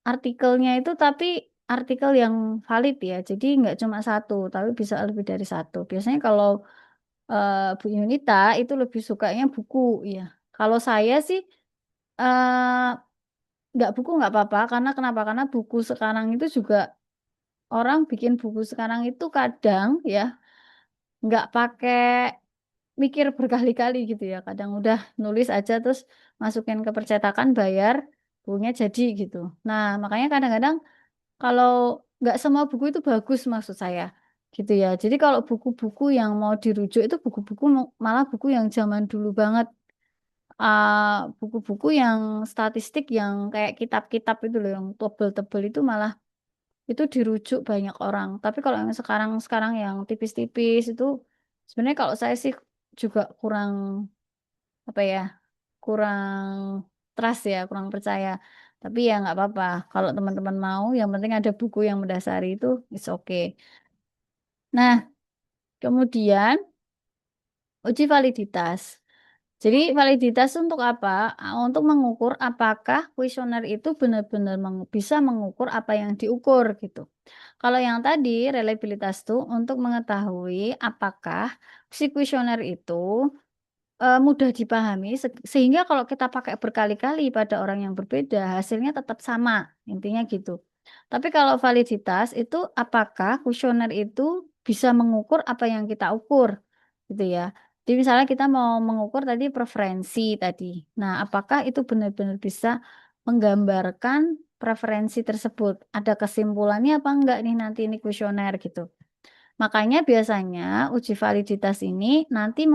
artikelnya itu tapi artikel yang valid ya. Jadi nggak cuma satu, tapi bisa lebih dari satu. Biasanya kalau Bu Yunita itu lebih sukanya buku ya. Kalau saya sih nggak buku nggak apa-apa karena kenapa? Karena buku sekarang itu juga orang bikin buku sekarang itu kadang ya nggak pakai mikir berkali-kali gitu ya. Kadang udah nulis aja terus masukin ke percetakan bayar bukunya jadi gitu. Nah makanya kadang-kadang kalau nggak semua buku itu bagus maksud saya gitu ya. Jadi kalau buku-buku yang mau dirujuk itu buku-buku malah buku yang zaman dulu banget. Buku-buku yang statistik yang kayak kitab-kitab itu loh yang tebel-tebel itu malah itu dirujuk banyak orang. Tapi kalau yang sekarang-sekarang yang tipis-tipis itu sebenarnya kalau saya sih juga kurang apa ya, kurang trust ya, kurang percaya. Tapi ya nggak apa-apa. Kalau teman-teman mau, yang penting ada buku yang mendasari itu, it's okay. Nah, kemudian uji validitas. Jadi validitas untuk apa? Untuk mengukur apakah kuesioner itu benar-benar bisa mengukur apa yang diukur gitu. Kalau yang tadi reliabilitas itu untuk mengetahui apakah si kuesioner itu mudah dipahami sehingga kalau kita pakai berkali-kali pada orang yang berbeda hasilnya tetap sama. Intinya gitu. Tapi kalau validitas itu apakah kuesioner itu bisa mengukur apa yang kita ukur gitu ya. Jadi misalnya kita mau mengukur tadi preferensi tadi. Nah, apakah itu benar-benar bisa menggambarkan preferensi tersebut? Ada kesimpulannya apa enggak nih nanti ini kuesioner gitu. Makanya biasanya uji validitas ini nanti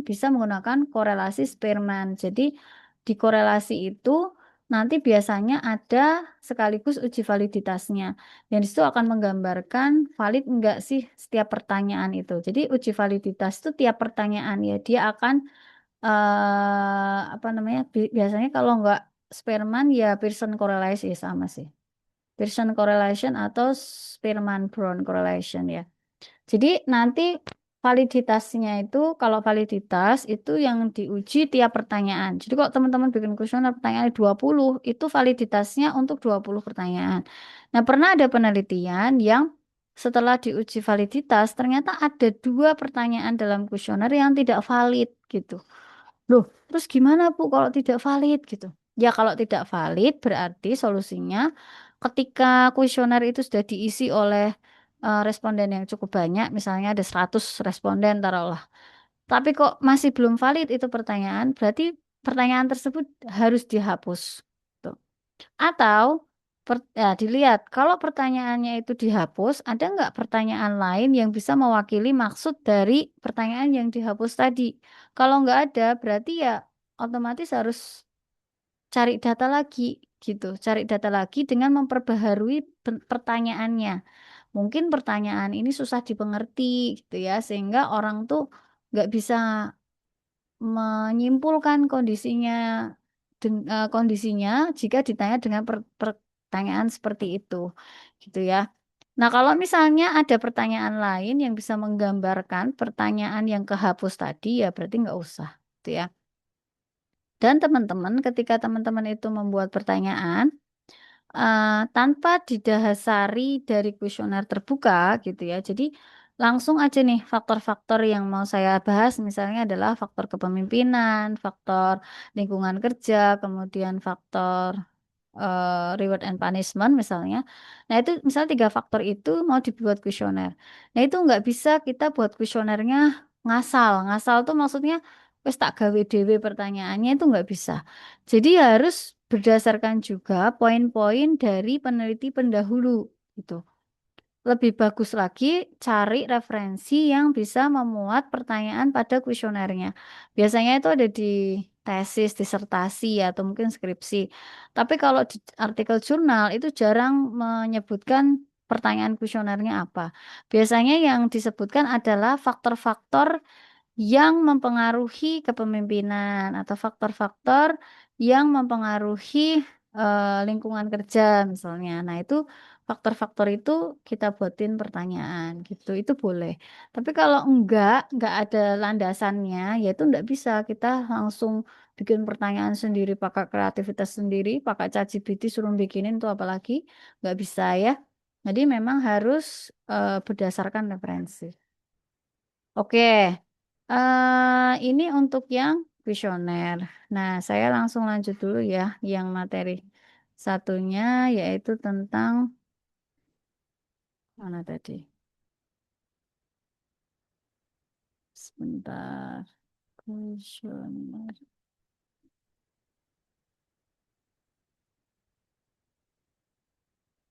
bisa menggunakan korelasi Spearman. Jadi di korelasi itu nanti biasanya ada sekaligus uji validitasnya. Dan itu akan menggambarkan valid enggak sih setiap pertanyaan itu. Jadi uji validitas itu tiap pertanyaan ya dia akan apa namanya biasanya kalau enggak Spearman ya Pearson correlation ya sama sih. Pearson correlation atau Spearman-Brown correlation ya. Jadi nanti validitasnya itu, kalau validitas itu yang diuji tiap pertanyaan. Jadi kalau teman-teman bikin kuesioner pertanyaan 20 itu validitasnya untuk 20 pertanyaan. Nah, pernah ada penelitian yang setelah diuji validitas, ternyata ada dua pertanyaan dalam kuesioner yang tidak valid gitu. Loh, terus gimana Bu kalau tidak valid gitu? Ya kalau tidak valid berarti solusinya ketika kuesioner itu sudah diisi oleh responden yang cukup banyak, misalnya ada 100 responden taruhlah. Tapi kok masih belum valid itu pertanyaan, berarti pertanyaan tersebut harus dihapus. Tuh. Atau ya, dilihat kalau pertanyaannya itu dihapus, ada nggak pertanyaan lain yang bisa mewakili maksud dari pertanyaan yang dihapus tadi? Kalau nggak ada, berarti ya otomatis harus cari data lagi gitu. Cari data lagi dengan memperbaharui pertanyaannya. Mungkin pertanyaan ini susah dipengerti gitu ya, sehingga orang tuh nggak bisa menyimpulkan kondisinya jika ditanya dengan pertanyaan seperti itu gitu ya. Nah, kalau misalnya ada pertanyaan lain yang bisa menggambarkan pertanyaan yang kehapus tadi ya berarti nggak usah gitu ya. Dan teman-teman ketika teman-teman itu membuat pertanyaan tanpa didasari dari kuesioner terbuka gitu ya. Jadi langsung aja nih faktor-faktor yang mau saya bahas misalnya adalah faktor kepemimpinan, faktor lingkungan kerja, kemudian faktor reward and punishment misalnya. Nah itu misalnya tiga faktor itu mau dibuat kuesioner. Nah itu nggak bisa kita buat kuesionernya ngasal. Ngasal tuh maksudnya wes tak gawe dewe pertanyaannya itu nggak bisa. Jadi harus berdasarkan juga poin-poin dari peneliti pendahulu gitu. Lebih bagus lagi cari referensi yang bisa memuat pertanyaan pada kuesionernya. Biasanya itu ada di tesis, disertasi atau mungkin skripsi. Tapi kalau di artikel jurnal itu jarang menyebutkan pertanyaan kuesionernya apa. Biasanya yang disebutkan adalah faktor-faktor yang mempengaruhi kepemimpinan atau faktor-faktor yang mempengaruhi lingkungan kerja misalnya. Nah, itu faktor-faktor itu kita buatin pertanyaan gitu. Itu boleh. Tapi kalau enggak ada landasannya, ya itu enggak bisa. Kita langsung bikin pertanyaan sendiri, pakai kreativitas sendiri, pakai ChatGPT suruh bikinin tuh apalagi enggak bisa ya. Jadi memang harus berdasarkan referensi. Oke, ini untuk yang kuesioner. Nah, saya langsung lanjut dulu ya, yang materi satunya yaitu tentang mana tadi? Sebentar, kuesioner.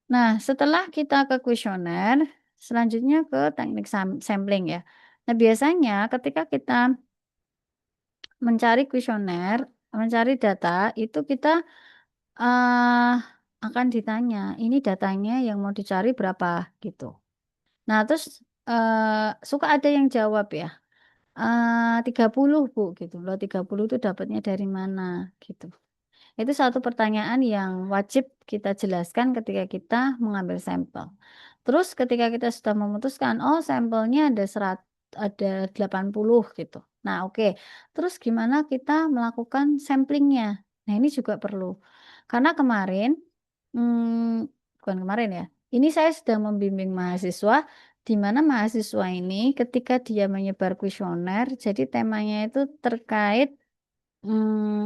Nah, setelah kita ke kuesioner, selanjutnya ke teknik sampling ya. Nah, biasanya ketika kita mencari kuesioner, mencari data, itu kita eh akan ditanya, ini datanya yang mau dicari berapa gitu. Nah, terus suka ada yang jawab ya, 30 Bu gitu loh, 30 itu dapatnya dari mana gitu. Itu satu pertanyaan yang wajib kita jelaskan ketika kita mengambil sampel. Terus ketika kita sudah memutuskan, oh sampelnya ada 80 gitu. Nah, oke. Terus gimana kita melakukan samplingnya? Nah, ini juga perlu. Karena kemarin, bukan kemarin ya, ini saya sedang membimbing mahasiswa, di mana mahasiswa ini ketika dia menyebar kuesioner, jadi temanya itu terkait.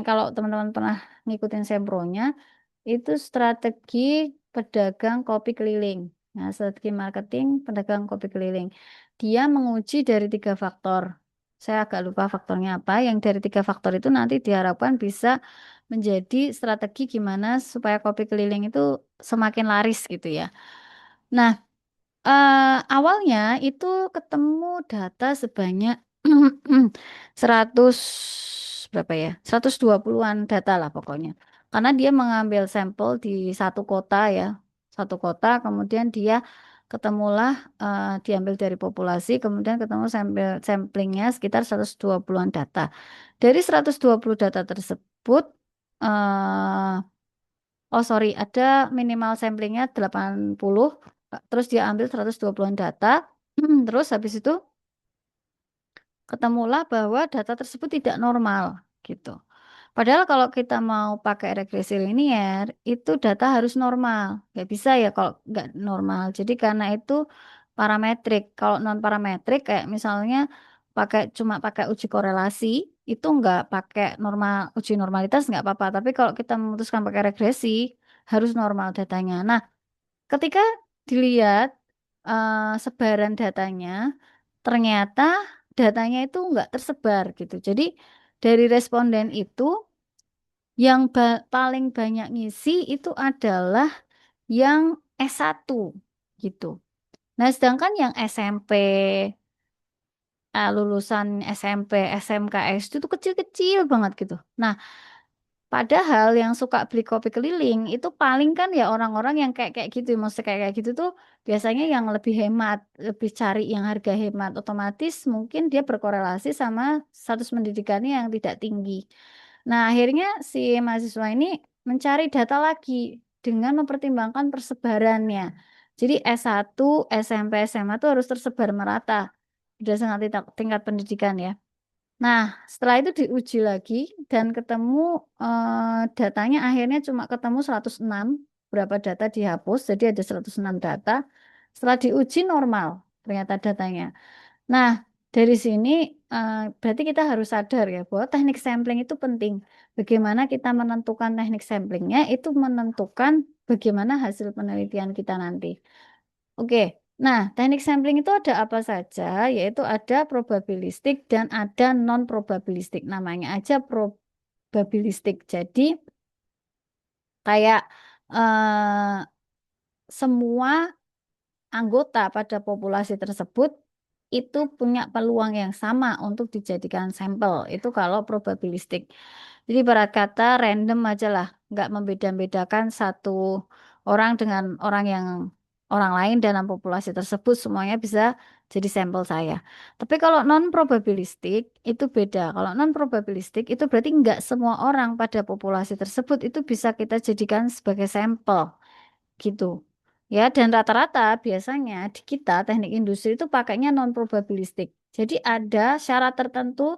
Kalau teman-teman pernah ngikutin Sempro-nya, itu strategi pedagang kopi keliling. Nah, strategi marketing pedagang kopi keliling. Dia menguji dari 3 faktor. Saya agak lupa faktornya apa. Yang dari 3 faktor itu nanti diharapkan bisa menjadi strategi gimana supaya kopi keliling itu semakin laris gitu ya. Nah, awalnya itu ketemu data sebanyak 100 berapa ya? 120-an data lah pokoknya. Karena dia mengambil sampel di satu kota ya. Satu kota kemudian dia ketemulah diambil dari populasi kemudian ketemu samplingnya sekitar 120-an data. Dari 120 data tersebut oh sorry, ada minimal samplingnya 80, terus dia ambil 120-an data, terus habis itu ketemulah bahwa data tersebut tidak normal, gitu. Padahal kalau kita mau pakai regresi linier, itu data harus normal. Nggak bisa ya kalau nggak normal. Jadi karena itu parametrik. Kalau non parametrik kayak misalnya cuma pakai uji korelasi, itu nggak pakai normal uji normalitas nggak apa-apa. Tapi kalau kita memutuskan pakai regresi, harus normal datanya. Nah, ketika dilihat sebaran datanya, ternyata datanya itu nggak tersebar gitu. Jadi dari responden itu yang paling banyak ngisi itu adalah yang S1 gitu. Nah, sedangkan yang SMP, lulusan SMP, SMK, SD itu kecil-kecil banget gitu. Nah, padahal yang suka beli kopi keliling itu paling kan ya orang-orang yang kayak kayak gitu, maksudnya kayak kayak gitu tuh biasanya yang lebih hemat, lebih cari yang harga hemat, otomatis mungkin dia berkorelasi sama status pendidikannya yang tidak tinggi. Nah, akhirnya si mahasiswa ini mencari data lagi dengan mempertimbangkan persebarannya. Jadi S1, SMP, SMA itu harus tersebar merata berdasarkan tingkat pendidikan ya. Nah, setelah itu diuji lagi dan ketemu datanya akhirnya cuma ketemu 106, berapa data dihapus, jadi ada 106 data. Setelah diuji normal ternyata datanya. Nah, dari sini berarti kita harus sadar ya bahwa teknik sampling itu penting. Bagaimana kita menentukan teknik samplingnya itu menentukan bagaimana hasil penelitian kita nanti. Oke, nah teknik sampling itu ada apa saja? Yaitu ada probabilistik dan ada non-probabilistik. Namanya aja probabilistik. Jadi kayak semua anggota pada populasi tersebut itu punya peluang yang sama untuk dijadikan sampel. Itu kalau probabilistik. Jadi ibarat kata random aja lah, nggak membeda-bedakan satu orang dengan orang yang orang lain dalam populasi tersebut semuanya bisa jadi sampel saya. Tapi kalau non probabilistik itu beda. Kalau non probabilistik itu berarti nggak semua orang pada populasi tersebut itu bisa kita jadikan sebagai sampel gitu. Ya, dan rata-rata biasanya di kita teknik industri itu pakainya non probabilistik. Jadi ada syarat tertentu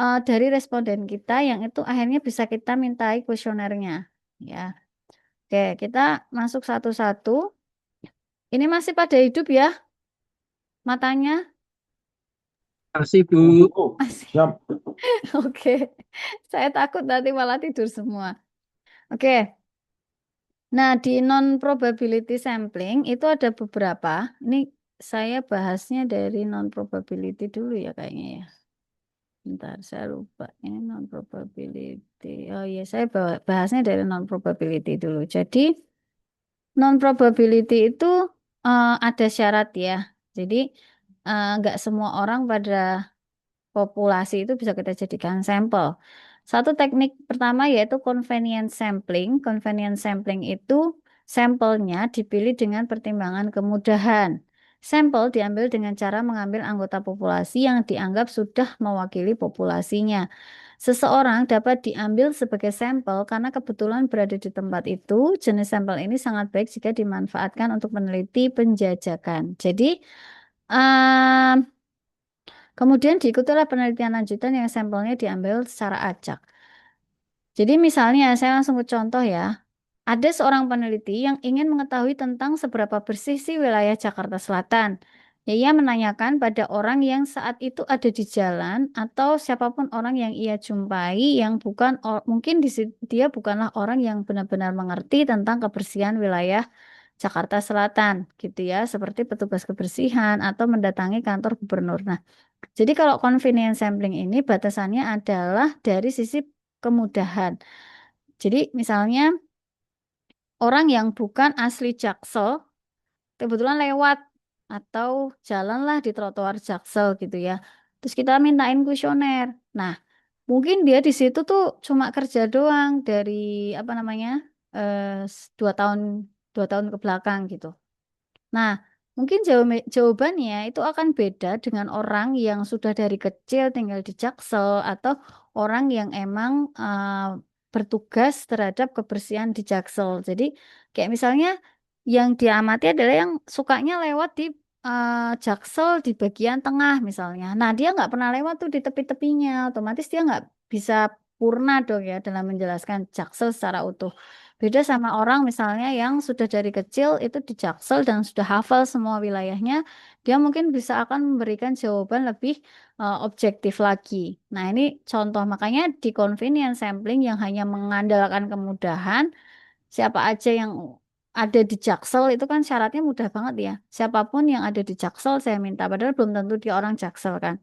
dari responden kita yang itu akhirnya bisa kita mintai kuesionernya. Ya, oke, kita masuk satu-satu. Ini masih pada hidup ya matanya? Kasih Bu. Masih. Siap. Oke. Saya takut nanti malah tidur semua. Oke. Nah, di non probability sampling itu ada beberapa. Ini saya bahasnya dari non probability dulu ya kayaknya ya. Bentar, saya lupa. Ini non probability. Oh iya, saya bahasnya dari non probability dulu. Jadi non probability itu ada syarat ya. Jadi nggak semua orang pada populasi itu bisa kita jadikan sampel. Satu teknik pertama yaitu convenience sampling. Convenience sampling itu sampelnya dipilih dengan pertimbangan kemudahan. Sampel diambil dengan cara mengambil anggota populasi yang dianggap sudah mewakili populasinya. Seseorang dapat diambil sebagai sampel karena kebetulan berada di tempat itu. Jenis sampel ini sangat baik jika dimanfaatkan untuk meneliti penjajakan. Jadi, kemudian diikutilah penelitian lanjutan yang sampelnya diambil secara acak. Jadi misalnya saya langsung ke contoh ya. Ada seorang peneliti yang ingin mengetahui tentang seberapa bersih sih wilayah Jakarta Selatan. Ya, ia menanyakan pada orang yang saat itu ada di jalan atau siapapun orang yang ia jumpai yang bukan mungkin dia bukanlah orang yang benar-benar mengerti tentang kebersihan wilayah Jakarta Selatan gitu ya, seperti petugas kebersihan atau mendatangi kantor gubernur. Nah, jadi kalau convenience sampling ini batasannya adalah dari sisi kemudahan. Jadi misalnya orang yang bukan asli Jaksel kebetulan lewat atau jalanlah di trotoar Jaksel gitu ya. Terus kita mintain kuesioner. Nah, mungkin dia di situ tuh cuma kerja doang dari apa namanya 2 tahun 2 tahun ke belakang gitu. Nah, mungkin jawabannya itu akan beda dengan orang yang sudah dari kecil tinggal di Jaksel atau orang yang emang bertugas terhadap kebersihan di Jaksel. Jadi, kayak misalnya yang diamati adalah yang sukanya lewat di Jaksel di bagian tengah misalnya. Nah, dia nggak pernah lewat tuh di tepi-tepinya, otomatis dia nggak bisa purna dong ya dalam menjelaskan Jaksel secara utuh. Beda sama orang misalnya yang sudah dari kecil itu di Jaksel dan sudah hafal semua wilayahnya, dia mungkin bisa akan memberikan jawaban lebih objektif lagi. Nah, ini contoh makanya di convenience sampling yang hanya mengandalkan kemudahan, siapa aja yang ada di Jaksel itu kan syaratnya mudah banget ya. Siapapun yang ada di Jaksel saya minta, padahal belum tentu dia orang Jaksel kan.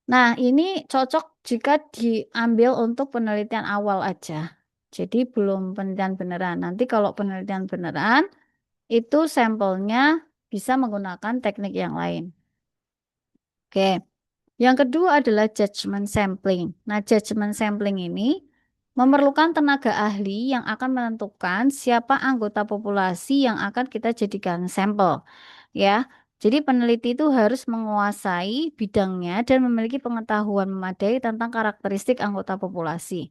Nah, ini cocok jika diambil untuk penelitian awal aja. Jadi belum penelitian beneran. Nanti kalau penelitian beneran, itu sampelnya bisa menggunakan teknik yang lain. Oke. Yang kedua adalah judgment sampling. Nah, judgment sampling ini memerlukan tenaga ahli yang akan menentukan siapa anggota populasi yang akan kita jadikan sampel. Ya, jadi peneliti itu harus menguasai bidangnya dan memiliki pengetahuan memadai tentang karakteristik anggota populasi.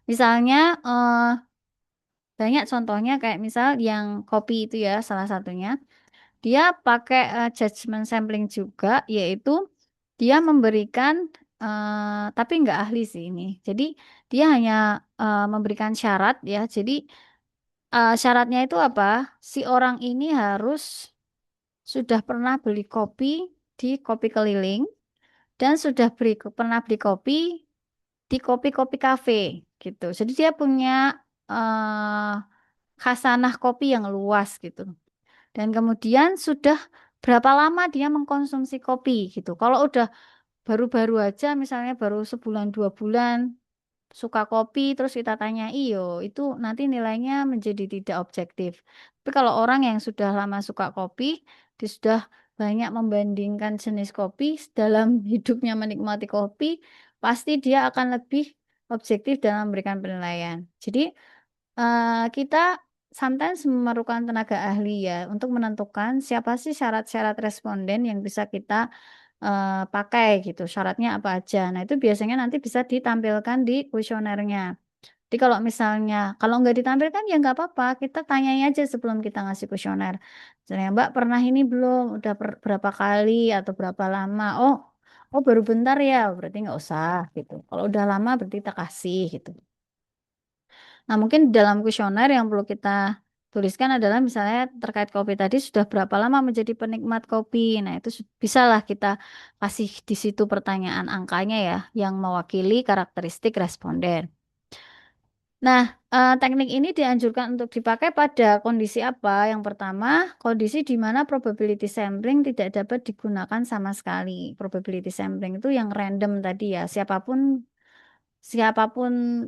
Misalnya, banyak contohnya kayak misal yang kopi itu ya, salah satunya. Dia pakai judgment sampling juga, yaitu dia memberikan, tapi nggak ahli sih ini. Jadi dia hanya memberikan syarat ya. Jadi syaratnya itu apa? Si orang ini harus sudah pernah beli kopi di kopi keliling dan sudah pernah beli kopi di kopi-kopi kafe gitu. Jadi dia punya eh, khasanah kopi yang luas gitu. Dan kemudian sudah berapa lama dia mengkonsumsi kopi gitu. Kalau udah baru-baru aja misalnya baru sebulan 2 bulan suka kopi terus kita tanya iyo itu nanti nilainya menjadi tidak objektif. Tapi kalau orang yang sudah lama suka kopi, dia sudah banyak membandingkan jenis kopi dalam hidupnya menikmati kopi, pasti dia akan lebih objektif dalam memberikan penilaian. Jadi kita sometimes memerlukan tenaga ahli ya untuk menentukan siapa sih syarat-syarat responden yang bisa kita pakai gitu. Syaratnya apa aja. Nah, itu biasanya nanti bisa ditampilkan di kuesionernya. Jadi kalau misalnya, kalau nggak ditampilkan ya nggak apa-apa, kita tanyai aja sebelum kita ngasih kuesioner. Misalnya, Mbak pernah ini belum? Udah berapa kali atau berapa lama? Oh baru bentar ya, berarti nggak usah gitu. Kalau udah lama berarti kita kasih gitu. Nah mungkin dalam kuesioner yang perlu kita tuliskan adalah misalnya terkait kopi tadi sudah berapa lama menjadi penikmat kopi. Nah itu bisalah kita kasih di situ pertanyaan angkanya ya, yang mewakili karakteristik responden. Nah, teknik ini dianjurkan untuk dipakai pada kondisi apa? Yang pertama, kondisi di mana probability sampling tidak dapat digunakan sama sekali. Probability sampling itu yang random tadi ya, siapapun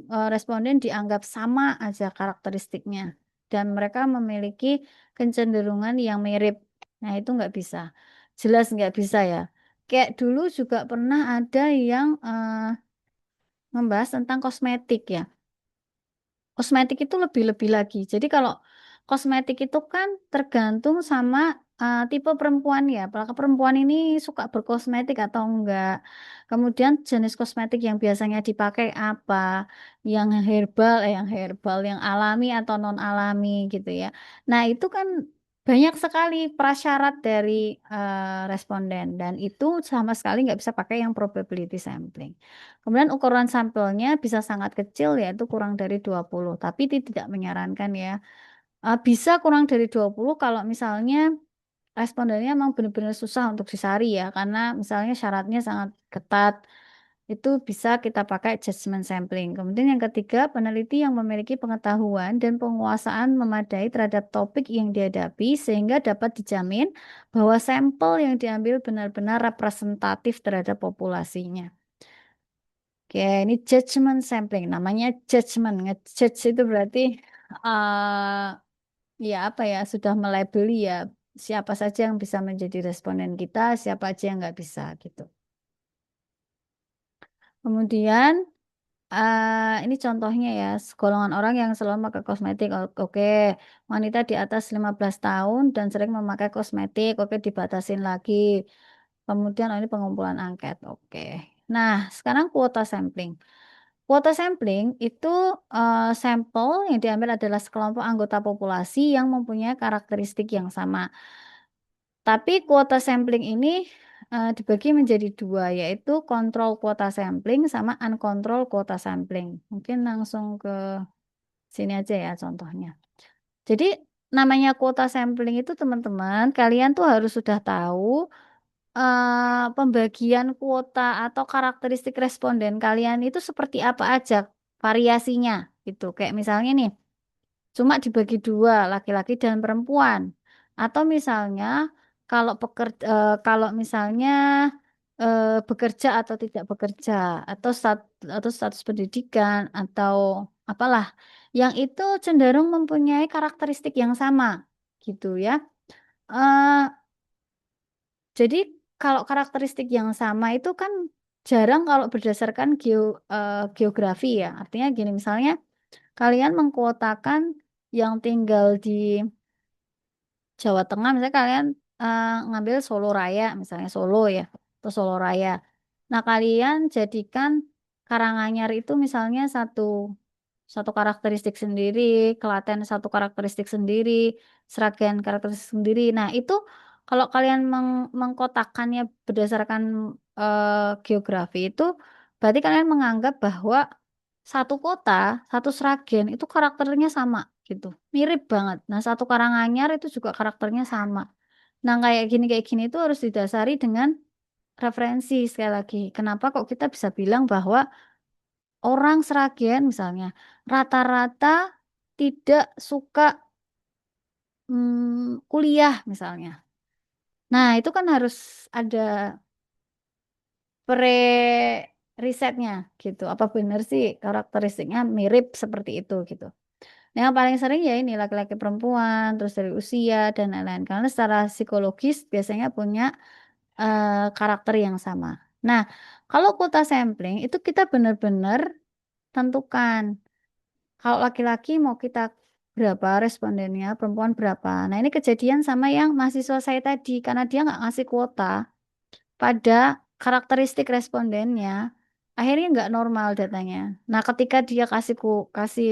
responden dianggap sama aja karakteristiknya dan mereka memiliki kecenderungan yang mirip. Nah, itu nggak bisa. Jelas nggak bisa ya. Kayak dulu juga pernah ada yang membahas tentang kosmetik ya. Kosmetik itu lebih-lebih lagi. Jadi kalau kosmetik itu kan tergantung sama tipe perempuan ya. Apakah perempuan ini suka berkosmetik atau enggak. Kemudian jenis kosmetik yang biasanya dipakai apa. Yang herbal, yang alami atau non alami gitu ya. Nah itu kan banyak sekali prasyarat dari responden. Dan itu sama sekali nggak bisa pakai yang probability sampling. Kemudian ukuran sampelnya bisa sangat kecil yaitu kurang dari 20, tapi tidak menyarankan ya. Bisa kurang dari 20 kalau misalnya respondennya memang benar-benar susah untuk disari ya karena misalnya syaratnya sangat ketat. Itu bisa kita pakai judgment sampling. Kemudian yang ketiga, peneliti yang memiliki pengetahuan dan penguasaan memadai terhadap topik yang dihadapi sehingga dapat dijamin bahwa sampel yang diambil benar-benar representatif terhadap populasinya. Oke, ini judgment sampling. Namanya judgment. Ngejudge itu berarti ya apa ya, sudah melabeli ya siapa saja yang bisa menjadi responden kita, siapa aja yang nggak bisa gitu. Kemudian ini contohnya ya, golongan orang yang selalu memakai kosmetik. Oke, wanita di atas 15 tahun dan sering memakai kosmetik. Oke, dibatasin lagi. Kemudian ini pengumpulan angket. Oke. Nah, sekarang kuota sampling. Kuota sampling itu sampel yang diambil adalah sekelompok anggota populasi yang mempunyai karakteristik yang sama. Tapi kuota sampling ini dibagi menjadi dua, yaitu kontrol kuota sampling sama uncontrol kuota sampling. Mungkin langsung ke sini aja ya contohnya. Jadi namanya kuota sampling itu teman-teman, kalian tuh harus sudah tahu pembagian kuota atau karakteristik responden kalian itu seperti apa aja variasinya gitu. Kayak misalnya nih, cuma dibagi dua, laki-laki dan perempuan. Atau misalnya kalau misalnya bekerja atau tidak bekerja atau status pendidikan atau apalah yang itu cenderung mempunyai karakteristik yang sama gitu ya. Eh, jadi kalau karakteristik yang sama itu kan jarang kalau berdasarkan geografi ya. Artinya gini misalnya kalian mengkuotakan yang tinggal di Jawa Tengah, misalnya kalian ngambil Solo Raya, misalnya Solo ya, atau Solo Raya. Nah, kalian jadikan Karanganyar itu misalnya satu satu karakteristik sendiri, Klaten satu karakteristik sendiri, Sragen karakteristik sendiri. Nah, itu kalau kalian mengkotakkannya berdasarkan geografi itu, berarti kalian menganggap bahwa satu kota, satu Sragen itu karakternya sama gitu, mirip banget. Nah, satu Karanganyar itu juga karakternya sama. Nah, kayak gini itu harus didasari dengan referensi sekali lagi. Kenapa kok kita bisa bilang bahwa orang Sragen misalnya rata-rata tidak suka kuliah misalnya. Nah, itu kan harus ada risetnya gitu. Apa benar sih karakteristiknya mirip seperti itu gitu. Nah, yang paling sering ya ini laki-laki perempuan, terus dari usia dan lain-lain. Karena secara psikologis biasanya punya karakter yang sama. Nah, kalau kuota sampling itu kita benar-benar tentukan. Kalau laki-laki mau kita berapa respondennya, perempuan berapa. Nah, ini kejadian sama yang mahasiswa saya tadi, karena dia nggak ngasih kuota pada karakteristik respondennya, akhirnya nggak normal datanya. Nah, ketika dia kasih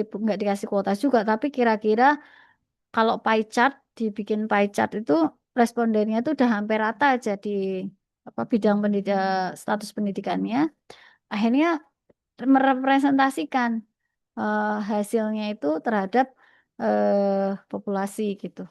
nggak dikasih kuota juga, tapi kira-kira kalau pie chart dibikin pie chart itu respondennya itu udah hampir rata aja di apa bidang status pendidikannya, akhirnya merepresentasikan hasilnya itu terhadap populasi gitu.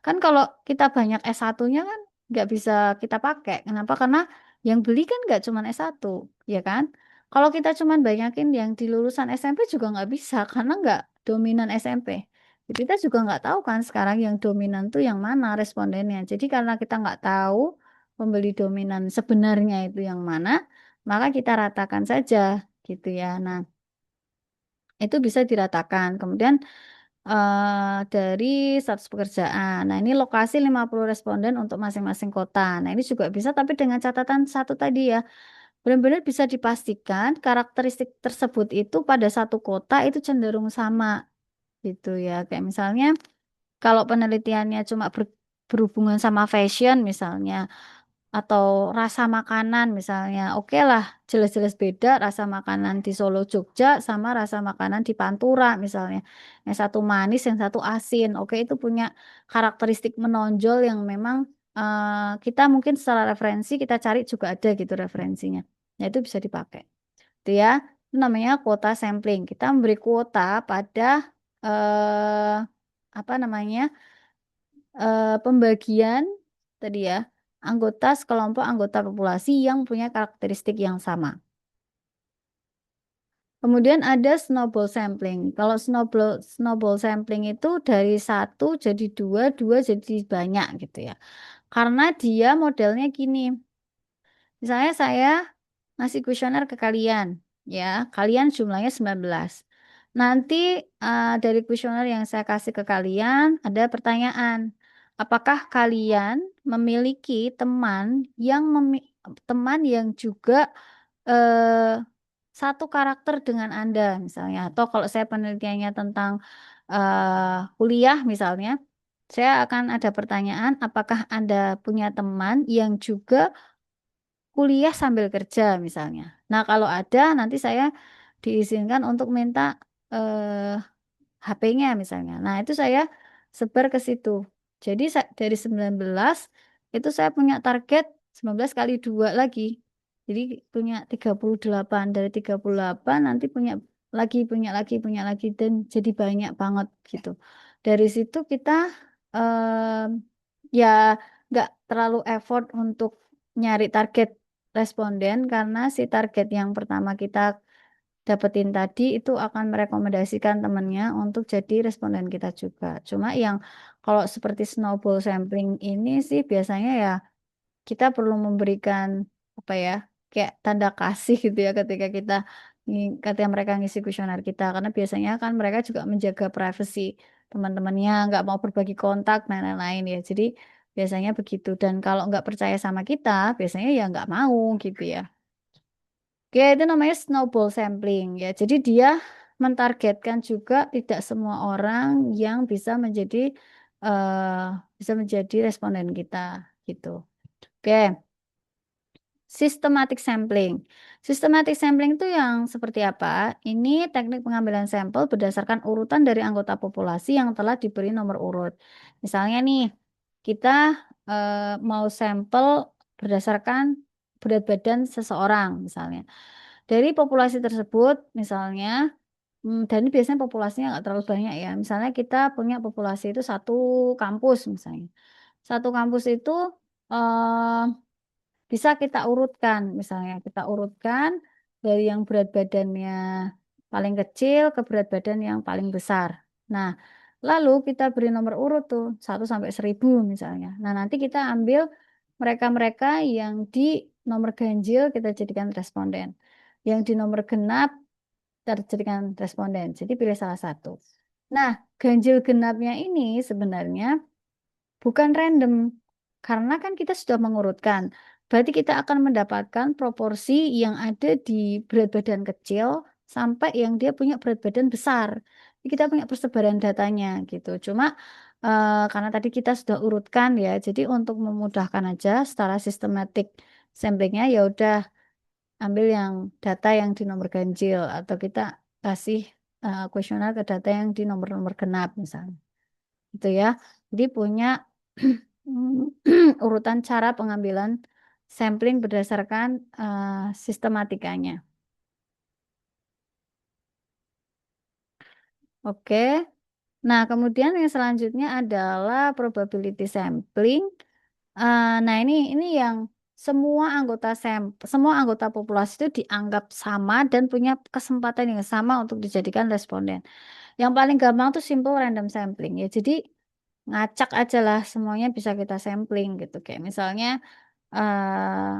Kan kalau kita banyak S1-nya kan nggak bisa kita pakai. Kenapa? Karena yang beli kan nggak cuma S1, ya kan? Kalau kita cuma banyakin yang di lulusan SMP juga nggak bisa, karena nggak dominan SMP. Jadi kita juga nggak tahu kan sekarang yang dominan tuh yang mana respondennya. Jadi karena kita nggak tahu pembeli dominan sebenarnya itu yang mana, maka kita ratakan saja gitu ya. Nah, itu bisa diratakan. Kemudian dari status pekerjaan. Nah, ini lokasi 50 responden untuk masing-masing kota. Nah, ini juga bisa tapi dengan catatan satu tadi ya. Benar-benar bisa dipastikan karakteristik tersebut itu pada satu kota itu cenderung sama gitu ya. Kayak misalnya kalau penelitiannya cuma berhubungan sama fashion misalnya atau rasa makanan misalnya, oke lah, jelas-jelas beda rasa makanan di Solo Jogja sama rasa makanan di Pantura misalnya. Yang satu manis, yang satu asin. Oke, itu punya karakteristik menonjol yang memang kita mungkin secara referensi kita cari juga ada gitu referensinya. Nah, itu bisa dipakai. Itu ya, itu namanya kuota sampling. Kita memberi kuota pada eh, apa namanya? Pembagian tadi ya anggota sekelompok anggota populasi yang punya karakteristik yang sama. Kemudian ada snowball sampling. Kalau snowball sampling itu dari satu jadi dua, dua jadi banyak gitu ya. Karena dia modelnya gini. Misalnya saya ngasih kuesioner ke kalian, ya. Kalian jumlahnya 19. Nanti dari kuesioner yang saya kasih ke kalian ada pertanyaan. Apakah kalian memiliki teman yang juga eh, satu karakter dengan Anda misalnya? Atau kalau saya penelitiannya tentang kuliah misalnya, saya akan ada pertanyaan, apakah Anda punya teman yang juga kuliah sambil kerja misalnya. Nah, kalau ada nanti saya diizinkan untuk minta eh, HP-nya misalnya. Nah, itu saya sebar ke situ. Jadi dari 19 itu saya punya target 19 kali 2 lagi. Jadi punya 38. Dari 38 nanti punya lagi dan jadi banyak banget gitu. Dari situ kita ya nggak terlalu effort untuk nyari target responden karena si target yang pertama kita dapetin tadi itu akan merekomendasikan temennya untuk jadi responden kita juga. Cuma yang kalau seperti snowball sampling ini sih biasanya ya kita perlu memberikan apa ya kayak tanda kasih gitu ya ketika mereka ngisi kuesioner kita karena biasanya kan mereka juga menjaga privasi teman-temannya nggak mau berbagi kontak dan lain-lain ya. Jadi biasanya begitu dan kalau nggak percaya sama kita biasanya ya nggak mau gitu ya. Oke, itu namanya snowball sampling ya. Jadi dia mentargetkan juga tidak semua orang yang eh, bisa menjadi responden kita gitu. Oke, systematic sampling. Systematic sampling itu yang seperti apa? Ini teknik pengambilan sampel berdasarkan urutan dari anggota populasi yang telah diberi nomor urut. Misalnya nih, kita eh, mau sampel berdasarkan berat badan seseorang misalnya. Dari populasi tersebut, misalnya, dan ini biasanya populasinya nggak terlalu banyak ya. Misalnya kita punya populasi itu satu kampus misalnya. Satu kampus itu eh, bisa kita urutkan, misalnya kita urutkan dari yang berat badannya paling kecil ke berat badan yang paling besar. Nah, lalu kita beri nomor urut tuh 1 sampai 1000 misalnya. Nah, nanti kita ambil mereka-mereka yang di nomor ganjil kita jadikan responden. Yang di nomor genap kita jadikan responden. Jadi pilih salah satu. Nah, ganjil genapnya ini sebenarnya bukan random, karena kan kita sudah mengurutkan. Berarti kita akan mendapatkan proporsi yang ada di berat badan kecil sampai yang dia punya berat badan besar. Kita punya persebaran datanya gitu. Cuma karena tadi kita sudah urutkan ya, jadi untuk memudahkan aja secara sistematik samplingnya ya udah ambil yang data yang di nomor ganjil atau kita kasih kuesioner ke data yang di nomor-nomor genap misalnya. Itu ya. Jadi punya urutan cara pengambilan sampling berdasarkan sistematikanya. Oke. Nah, kemudian yang selanjutnya adalah probability sampling. Nah, ini yang semua anggota populasi itu dianggap sama dan punya kesempatan yang sama untuk dijadikan responden. Yang paling gampang tuh simple random sampling ya. Jadi ngacak aja lah semuanya bisa kita sampling gitu. Kayak misalnya eh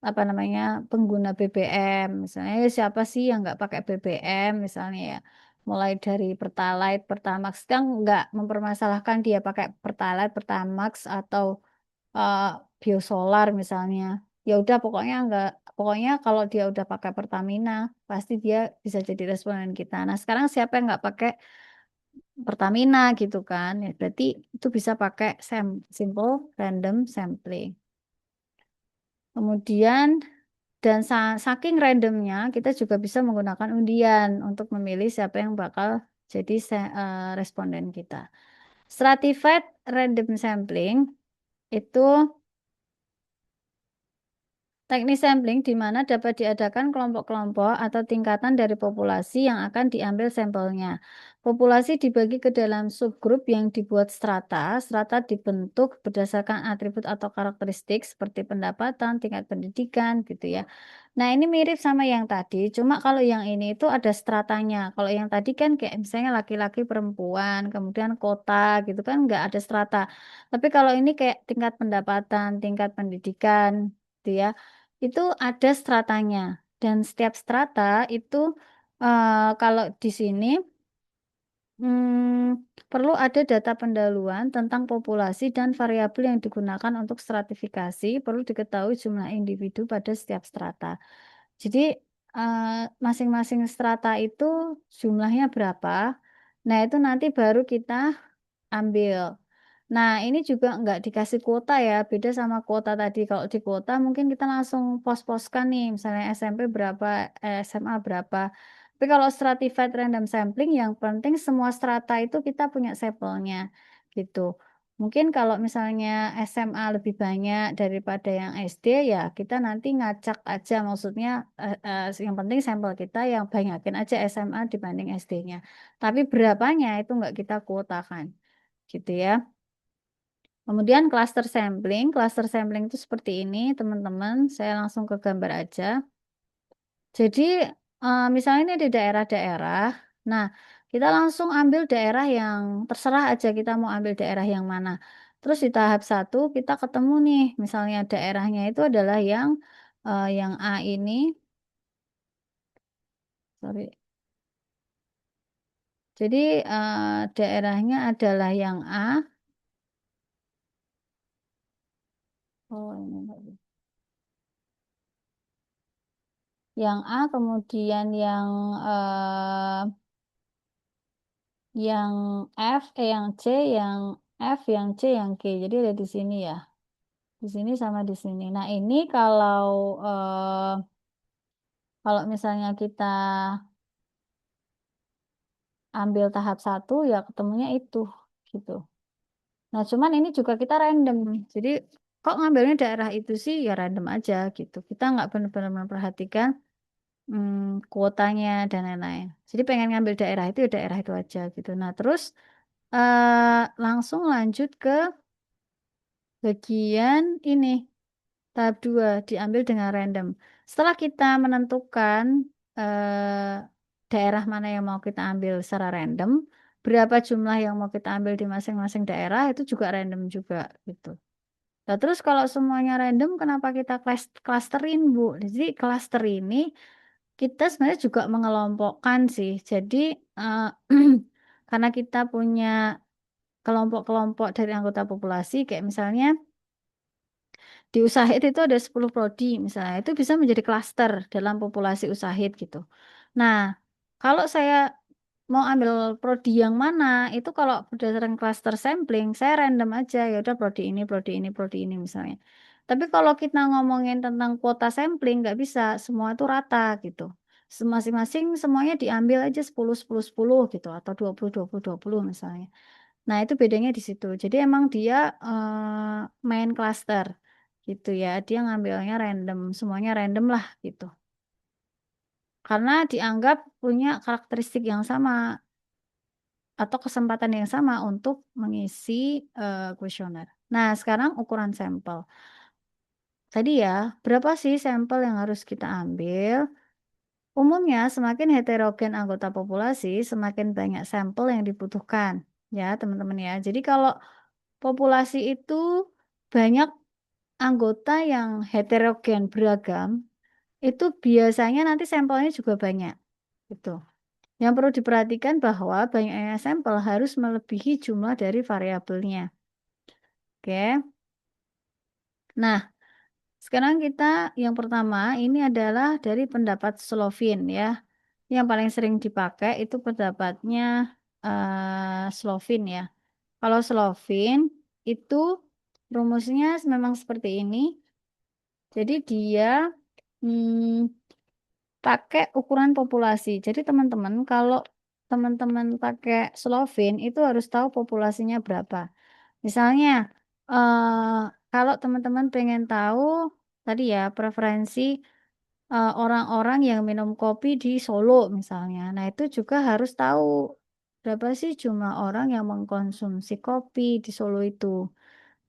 apa namanya pengguna BBM misalnya ya siapa sih yang nggak pakai BBM misalnya ya mulai dari Pertalite, Pertamax kan nggak mempermasalahkan dia pakai Pertalite, Pertamax atau eh, biosolar misalnya ya udah pokoknya kalau dia udah pakai Pertamina pasti dia bisa jadi responden kita. Nah sekarang siapa yang nggak pakai Pertamina gitu kan ya berarti itu bisa pakai simple random sampling. Kemudian dan saking randomnya kita juga bisa menggunakan undian untuk memilih siapa yang bakal jadi responden kita. Stratified random sampling itu teknik sampling di mana dapat diadakan kelompok-kelompok atau tingkatan dari populasi yang akan diambil sampelnya. Populasi dibagi ke dalam subgrup yang dibuat strata. Strata dibentuk berdasarkan atribut atau karakteristik seperti pendapatan, tingkat pendidikan, gitu ya. Nah, ini mirip sama yang tadi, cuma kalau yang ini itu ada stratanya. Kalau yang tadi kan kayak misalnya laki-laki, perempuan, kemudian kota, gitu kan nggak ada strata. Tapi kalau ini kayak tingkat pendapatan, tingkat pendidikan, gitu ya itu ada stratanya dan setiap strata itu kalau di sini perlu ada data pendahuluan tentang populasi dan variabel yang digunakan untuk stratifikasi perlu diketahui jumlah individu pada setiap strata. Jadi eh, masing-masing strata itu jumlahnya berapa. Nah itu nanti baru kita ambil. Nah, ini juga nggak dikasih kuota ya, beda sama kuota tadi. Kalau di kuota mungkin kita langsung pos-poskan nih, misalnya SMP berapa, SMA berapa. Tapi kalau stratified random sampling, yang penting semua strata itu kita punya sampelnya, gitu. Mungkin kalau misalnya SMA lebih banyak daripada yang SD, ya kita nanti ngacak aja, maksudnya yang penting sampel kita yang banyakin aja SMA dibanding SD-nya. Tapi berapanya itu nggak kita kuotakan, gitu ya. Kemudian cluster sampling itu seperti ini, teman-teman. Saya langsung ke gambar aja. Jadi, misalnya ini di daerah-daerah. Nah, kita langsung ambil daerah yang terserah aja kita mau ambil daerah yang mana. Terus di tahap satu kita ketemu nih, misalnya daerahnya itu adalah yang A ini, sorry. Jadi daerahnya adalah yang A. Oh, ini enggak. Yang A, kemudian eh, yang yang C, yang yang C, yang G. Jadi ada di sini ya. Di sini sama di sini. Nah, ini kalau misalnya kita ambil tahap satu ya ketemunya itu gitu. Nah, cuman ini juga kita random. Jadi kok ngambilnya daerah itu sih ya random aja gitu. Kita nggak benar-benar memperhatikan kuotanya dan lain-lain. Jadi pengen ngambil daerah itu ya daerah itu aja gitu. Nah, terus langsung lanjut ke bagian ini. Tahap 2 diambil dengan random. Setelah kita menentukan daerah mana yang mau kita ambil secara random, berapa jumlah yang mau kita ambil di masing-masing daerah itu juga random juga gitu. Nah, terus kalau semuanya random, kenapa kita clusterin, Bu? Jadi cluster ini kita sebenarnya juga mengelompokkan sih. Jadi eh, karena kita punya kelompok-kelompok dari anggota populasi, kayak misalnya di Usahid itu ada 10 prodi misalnya, itu bisa menjadi klaster dalam populasi Usahid gitu. Nah, kalau saya mau ambil prodi yang mana itu kalau berdasarkan cluster sampling saya random aja ya udah prodi ini misalnya. Tapi kalau kita ngomongin tentang kuota sampling nggak bisa semua itu rata gitu. Masing-masing semuanya diambil aja 10 10 10 gitu atau 20 20 20 misalnya. Nah, itu bedanya di situ. Jadi emang dia main cluster gitu ya. Dia ngambilnya random, semuanya random lah gitu. Karena dianggap punya karakteristik yang sama atau kesempatan yang sama untuk mengisi kuesioner. Nah, sekarang ukuran sampel. Tadi ya, berapa sih sampel yang harus kita ambil? Umumnya, semakin heterogen anggota populasi, semakin banyak sampel yang dibutuhkan. Ya, teman-teman ya. Jadi kalau populasi itu banyak anggota yang heterogen beragam, itu biasanya nanti sampelnya juga banyak. Gitu. Yang perlu diperhatikan bahwa banyaknya sampel harus melebihi jumlah dari variabelnya. Oke. Nah, sekarang kita yang pertama ini adalah dari pendapat Slovin ya. Yang paling sering dipakai itu pendapatnya Slovin ya. Kalau Slovin itu rumusnya memang seperti ini. Jadi dia hmm, pakai ukuran populasi. Jadi teman-teman kalau teman-teman pakai Slovin itu harus tahu populasinya berapa. Misalnya kalau teman-teman pengen tahu tadi ya preferensi orang-orang yang minum kopi di Solo misalnya. Nah, itu juga harus tahu berapa sih jumlah orang yang mengkonsumsi kopi di Solo itu.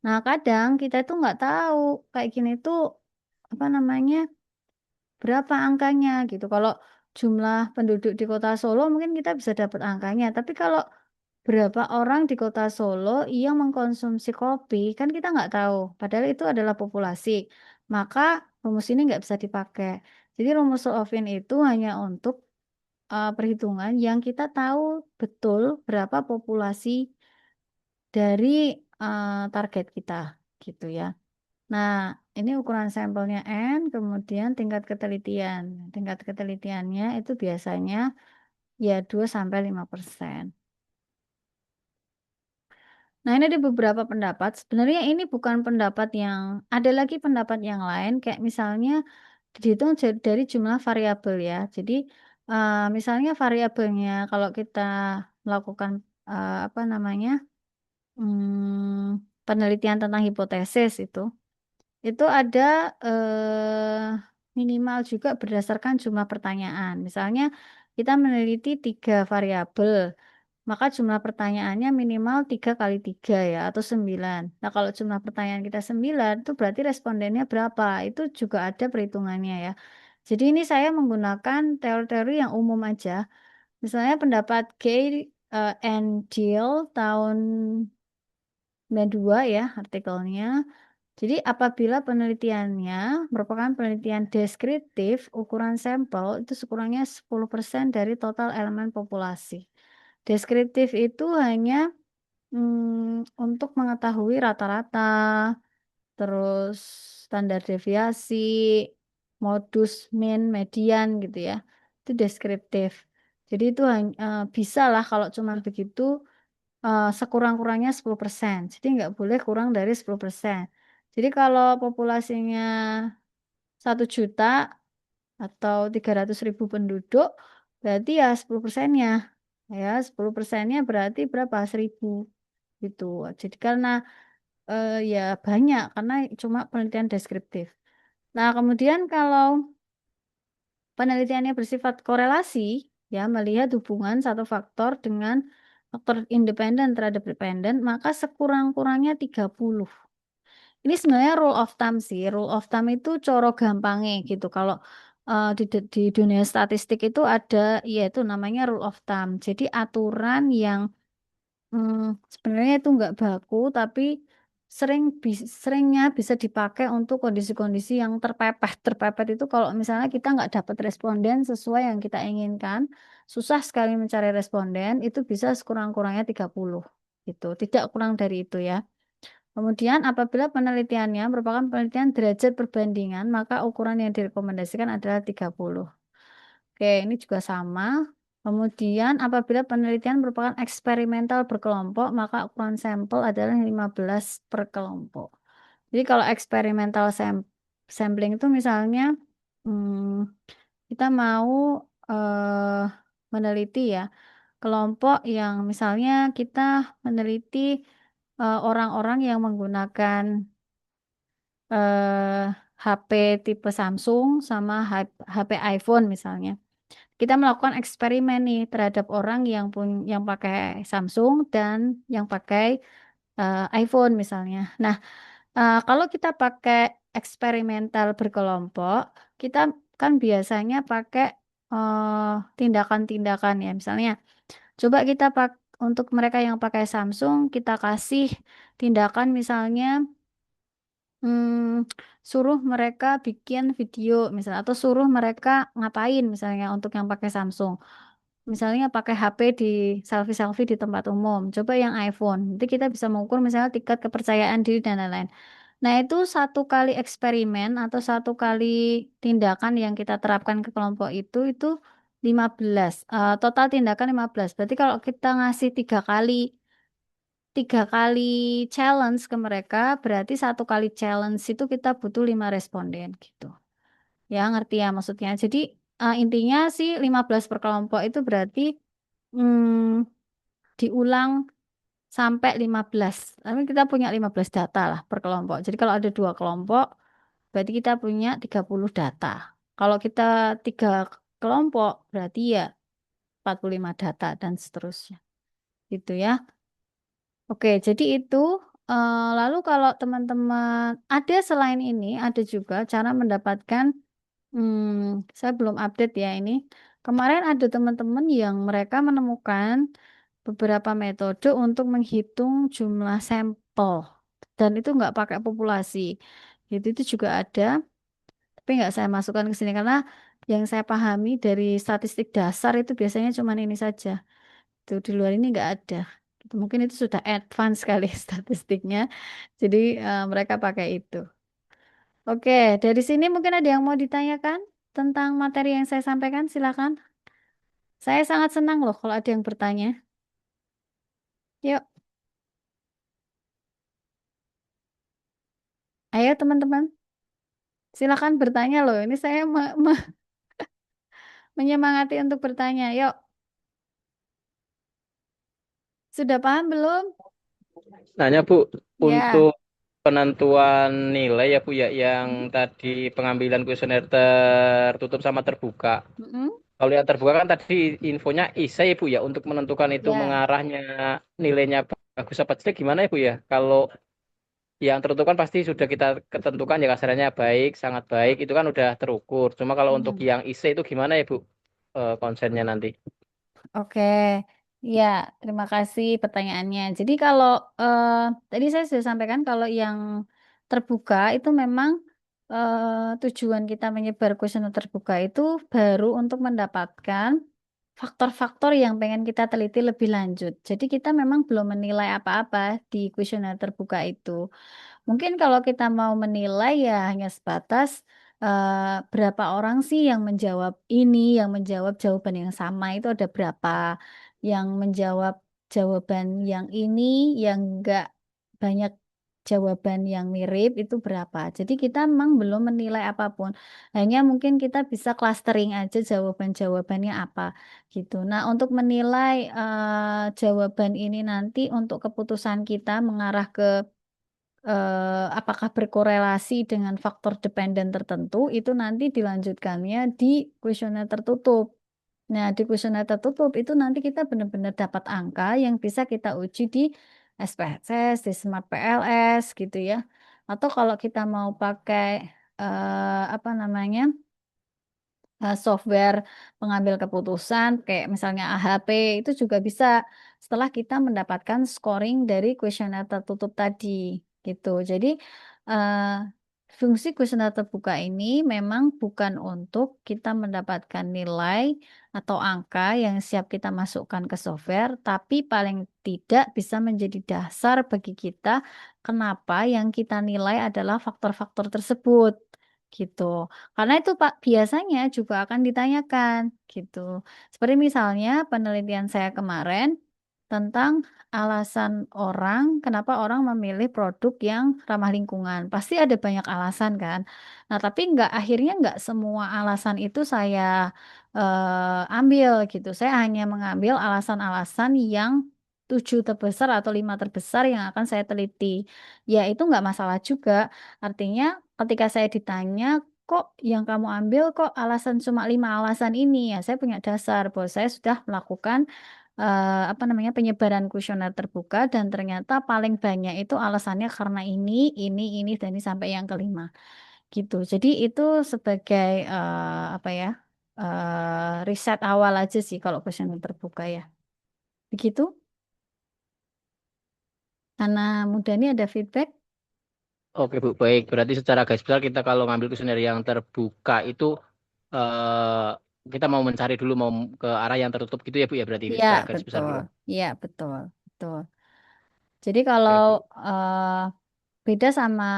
Nah, kadang kita itu nggak tahu kayak gini tuh apa namanya berapa angkanya gitu. Kalau jumlah penduduk di kota Solo mungkin kita bisa dapat angkanya. Tapi kalau berapa orang di kota Solo yang mengkonsumsi kopi kan kita nggak tahu. Padahal itu adalah populasi. Maka rumus ini nggak bisa dipakai. Jadi rumus Solovin itu hanya untuk perhitungan yang kita tahu betul berapa populasi dari target kita gitu ya. Nah, ini ukuran sampelnya N, kemudian tingkat ketelitian. Tingkat ketelitiannya itu biasanya ya 2 sampai 5%. Nah, ini ada beberapa pendapat. Sebenarnya ini bukan pendapat yang ada lagi pendapat yang lain kayak misalnya dihitung dari jumlah variabel ya. Jadi misalnya variabelnya kalau kita melakukan apa namanya penelitian tentang hipotesis itu ada minimal juga berdasarkan jumlah pertanyaan. Misalnya kita meneliti 3 variabel. Maka jumlah pertanyaannya minimal 3 kali 3 ya, atau 9. Nah, kalau jumlah pertanyaan kita 9, itu berarti respondennya berapa? Itu juga ada perhitungannya ya. Jadi ini saya menggunakan teori-teori yang umum aja. Misalnya pendapat Gay and Gill tahun 92 ya artikelnya. Jadi apabila penelitiannya merupakan penelitian deskriptif, ukuran sampel itu sekurangnya 10% dari total elemen populasi. Deskriptif itu hanya untuk mengetahui rata-rata, terus standar deviasi, modus min, median gitu ya. Itu deskriptif. Jadi itu hanya bisa lah kalau cuma begitu sekurang-kurangnya 10%. Jadi nggak boleh kurang dari 10%. Jadi kalau populasinya 1 juta atau 300.000 penduduk, berarti ya 10%-nya. Ya, 10%-nya berarti berapa? 1.000 gitu. Jadi karena ya banyak, karena cuma penelitian deskriptif. Nah, kemudian kalau penelitiannya bersifat korelasi, ya melihat hubungan satu faktor dengan faktor independen terhadap dependen, maka sekurang-kurangnya 30. Ini sebenarnya rule of thumb sih. Rule of thumb itu coro gampangnya gitu. Kalau di dunia statistik itu ada, yaitu namanya rule of thumb. Jadi aturan yang sebenarnya itu nggak baku, tapi seringnya bisa dipakai untuk kondisi-kondisi yang terpepet. Terpepet itu kalau misalnya kita nggak dapat responden sesuai yang kita inginkan, susah sekali mencari responden, itu bisa sekurang-kurangnya 30 gitu. Tidak kurang dari itu ya. Kemudian apabila penelitiannya merupakan penelitian derajat perbandingan, maka ukuran yang direkomendasikan adalah 30. Oke, ini juga sama. Kemudian apabila penelitian merupakan eksperimental berkelompok, maka ukuran sampel adalah 15 per kelompok. Jadi kalau eksperimental sampling itu misalnya kita mau eh, meneliti ya kelompok yang misalnya kita meneliti orang-orang yang menggunakan eh, HP tipe Samsung sama HP iPhone misalnya. Kita melakukan eksperimen nih terhadap orang yang pakai Samsung dan yang pakai iPhone misalnya. Nah, kalau kita pakai eksperimental berkelompok, kita kan biasanya pakai tindakan-tindakan ya. Misalnya, coba kita untuk mereka yang pakai Samsung, kita kasih tindakan misalnya suruh mereka bikin video misalnya atau suruh mereka ngapain misalnya untuk yang pakai Samsung. Misalnya pakai HP di selfie-selfie di tempat umum. Coba yang iPhone. Nanti kita bisa mengukur misalnya tingkat kepercayaan diri dan lain-lain. Nah, itu satu kali eksperimen atau satu kali tindakan yang kita terapkan ke kelompok itu 15. Total tindakan 15. Berarti kalau kita ngasih tiga kali challenge ke mereka, berarti satu kali challenge itu kita butuh 5 responden gitu. Ya, ngerti ya maksudnya. Jadi intinya sih 15 per kelompok itu berarti diulang sampai 15. Tapi kita punya 15 data lah per kelompok. Jadi kalau ada 2 kelompok, berarti kita punya 30 data. Kalau kita 3 kelompok, berarti ya 45 data dan seterusnya. Gitu ya. Oke, jadi itu. Lalu kalau teman-teman ada selain ini, ada juga cara mendapatkan, saya belum update ya ini. Kemarin ada teman-teman yang mereka menemukan beberapa metode untuk menghitung jumlah sampel dan itu nggak pakai populasi. Itu juga ada, tapi nggak saya masukkan ke sini karena yang saya pahami dari statistik dasar itu biasanya cuma ini saja. Itu di luar ini nggak ada. Mungkin itu sudah advance sekali statistiknya. Jadi mereka pakai itu. Oke, dari sini mungkin ada yang mau ditanyakan tentang materi yang saya sampaikan. Silakan. Saya sangat senang loh kalau ada yang bertanya. Yuk, ayo teman-teman. Silakan bertanya loh. Ini saya menyemangati untuk bertanya. Yuk, sudah paham belum? Nanya Bu, Ya. untuk penentuan nilai ya Bu ya, yang Hmm? tadi pengambilan kuesioner tertutup sama terbuka. Mm-mm. Kalau yang terbuka kan tadi infonya isai ya Bu ya, untuk menentukan itu Ya. mengarahnya nilainya bagus apa jelek gimana ya Bu ya. Kalau yang tertutup kan pasti sudah kita ketentukan ya, kasarannya baik, sangat baik, itu kan udah terukur. Cuma kalau untuk Mm. yang isai itu gimana ya Bu, konsennya nanti? Oke. Ya, terima kasih pertanyaannya. Jadi kalau eh, tadi saya sudah sampaikan kalau yang terbuka itu memang tujuan kita menyebar kuesioner terbuka itu baru untuk mendapatkan faktor-faktor yang pengen kita teliti lebih lanjut. Jadi kita memang belum menilai apa-apa di kuesioner terbuka itu. Mungkin kalau kita mau menilai ya hanya sebatas berapa orang sih yang menjawab ini, yang menjawab jawaban yang sama itu ada berapa, yang menjawab jawaban yang ini, yang enggak banyak jawaban yang mirip itu berapa. Jadi kita memang belum menilai apapun. Hanya mungkin kita bisa clustering aja jawaban-jawabannya apa gitu. Nah, untuk menilai jawaban ini nanti untuk keputusan kita mengarah ke apakah berkorelasi dengan faktor dependen tertentu itu nanti dilanjutkannya di kuesioner tertutup. Nah, di kuesioner tertutup itu nanti kita benar-benar dapat angka yang bisa kita uji di SPSS, di Smart PLS gitu ya. Atau kalau kita mau pakai apa namanya? Software pengambil keputusan kayak misalnya AHP itu juga bisa setelah kita mendapatkan scoring dari kuesioner tertutup tadi gitu. Jadi eh, fungsi kuesioner terbuka ini memang bukan untuk kita mendapatkan nilai atau angka yang siap kita masukkan ke software, tapi paling tidak bisa menjadi dasar bagi kita kenapa yang kita nilai adalah faktor-faktor tersebut. gitu. Karena itu Pak biasanya juga akan ditanyakan gitu. Seperti misalnya penelitian saya kemarin tentang alasan orang kenapa orang memilih produk yang ramah lingkungan. Pasti ada banyak alasan kan. Nah, tapi akhirnya nggak semua alasan itu saya ambil gitu. Saya hanya mengambil alasan-alasan yang 7 terbesar atau 5 terbesar yang akan saya teliti. Ya, itu nggak masalah juga. Artinya ketika saya ditanya, kok yang kamu ambil kok alasan cuma 5 alasan ini? Ya, saya punya dasar bahwa saya sudah melakukan apa namanya penyebaran kuesioner terbuka dan ternyata paling banyak itu alasannya karena ini dan ini sampai yang kelima gitu. Jadi itu sebagai apa ya riset awal aja sih kalau kuesioner terbuka ya. Begitu. Karena mudah ini ada feedback. Oke Bu, baik. Berarti secara garis besar kita kalau ngambil kuesioner yang terbuka itu kita mau mencari dulu mau ke arah yang tertutup gitu ya Bu ya berarti Iya, secara garis besar betul. gitu. Iya, betul. Betul. Jadi kalau Oke Bu. beda sama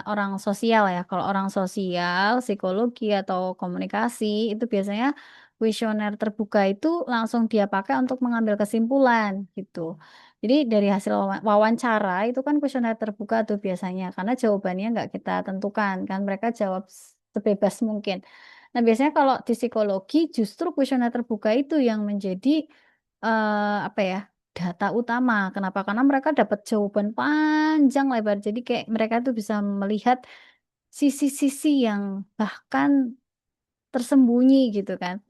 orang sosial ya. Kalau orang sosial, psikologi atau komunikasi itu biasanya kuesioner terbuka itu langsung dia pakai untuk mengambil kesimpulan gitu. Jadi dari hasil wawancara itu kan kuesioner terbuka tuh biasanya karena jawabannya nggak kita tentukan kan mereka jawab sebebas mungkin. Nah biasanya kalau di psikologi justru kuesioner terbuka itu yang menjadi apa ya? Data utama. Kenapa? Karena mereka dapat jawaban panjang lebar. Jadi kayak mereka tuh bisa melihat sisi-sisi yang bahkan tersembunyi gitu kan.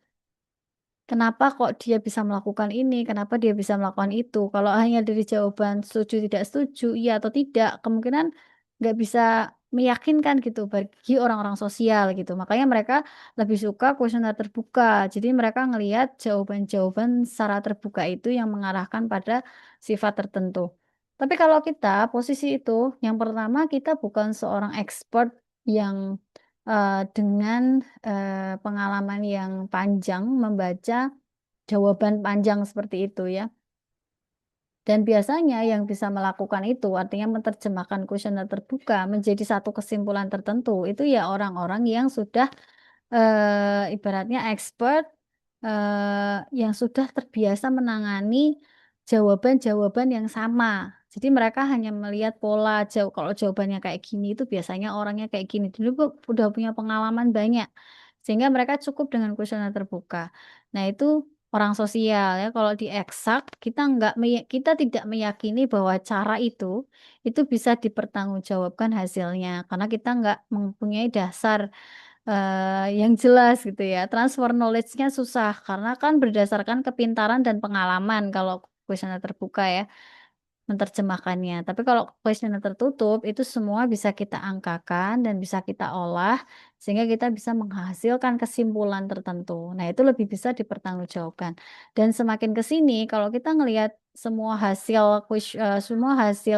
Kenapa kok dia bisa melakukan ini? Kenapa dia bisa melakukan itu? Kalau hanya dari jawaban setuju tidak setuju, iya atau tidak, kemungkinan nggak bisa meyakinkan gitu bagi orang-orang sosial gitu. Makanya mereka lebih suka kuesioner terbuka. Jadi mereka ngelihat jawaban-jawaban secara terbuka itu yang mengarahkan pada sifat tertentu. Tapi kalau kita posisi itu, yang pertama kita bukan seorang expert yang dengan pengalaman yang panjang membaca jawaban panjang seperti itu ya. Dan biasanya yang bisa melakukan itu, artinya menerjemahkan kuesioner terbuka menjadi satu kesimpulan tertentu, itu ya orang-orang yang sudah ibaratnya expert yang sudah terbiasa menangani jawaban-jawaban yang sama. Jadi mereka hanya melihat pola jauh kalau jawabannya kayak gini itu biasanya orangnya kayak gini. Dulu udah punya pengalaman banyak sehingga mereka cukup dengan kuesioner terbuka. Nah, itu orang sosial ya. Kalau di eksak kita kita tidak meyakini bahwa cara itu bisa dipertanggungjawabkan hasilnya karena kita nggak mempunyai dasar yang jelas gitu ya. Transfer knowledge-nya susah karena kan berdasarkan kepintaran dan pengalaman kalau kuesioner terbuka ya menerjemahkannya. Tapi kalau kuesioner tertutup itu semua bisa kita angkakan dan bisa kita olah sehingga kita bisa menghasilkan kesimpulan tertentu. Nah, itu lebih bisa dipertanggungjawabkan. Dan semakin ke sini kalau kita ngelihat semua hasil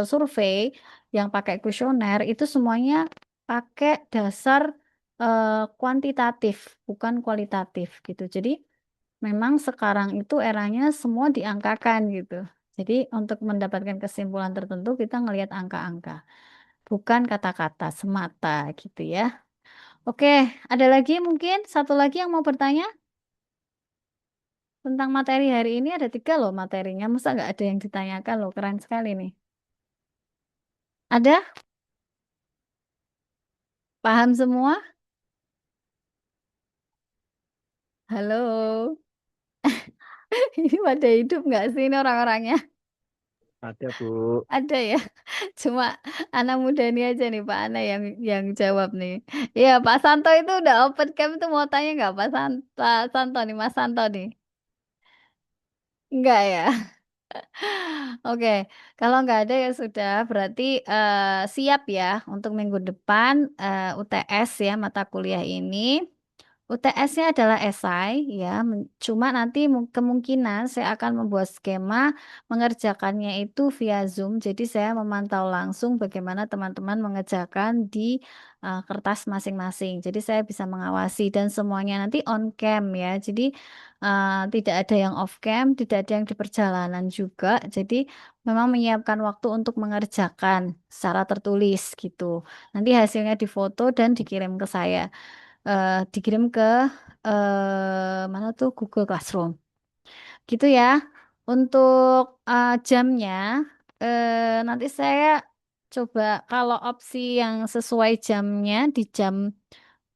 survei yang pakai kuesioner itu semuanya pakai dasar kuantitatif, bukan kualitatif gitu. Jadi memang sekarang itu eranya semua diangkakan gitu. Jadi untuk mendapatkan kesimpulan tertentu kita ngelihat angka-angka, bukan kata-kata semata gitu ya. Oke, ada lagi mungkin satu lagi yang mau bertanya tentang materi hari ini ada 3 loh materinya. Masa nggak ada yang ditanyakan loh, keren sekali nih. Ada? Paham semua? Halo? Ini pada hidup nggak sih ini orang-orangnya? Ada Bu. Ada ya? Cuma anak muda ini aja nih Pak Ana yang jawab nih. Iya Pak Santo itu udah open cam tuh mau tanya nggak Pak Santo nih Mas Santo nih? Enggak ya? Oke, kalau nggak ada ya sudah berarti siap ya untuk minggu depan UTS ya mata kuliah ini. UTS-nya adalah esai ya, cuma nanti kemungkinan saya akan membuat skema mengerjakannya itu via Zoom. Jadi saya memantau langsung bagaimana teman-teman mengerjakan di kertas masing-masing. Jadi saya bisa mengawasi dan semuanya nanti on cam ya. Jadi tidak ada yang off cam, tidak ada yang di perjalanan juga. Jadi memang menyiapkan waktu untuk mengerjakan secara tertulis gitu. Nanti hasilnya difoto dan dikirim ke saya. Dikirim ke mana tuh Google Classroom. Gitu ya. Untuk jamnya, nanti saya coba kalau opsi yang sesuai jamnya di jam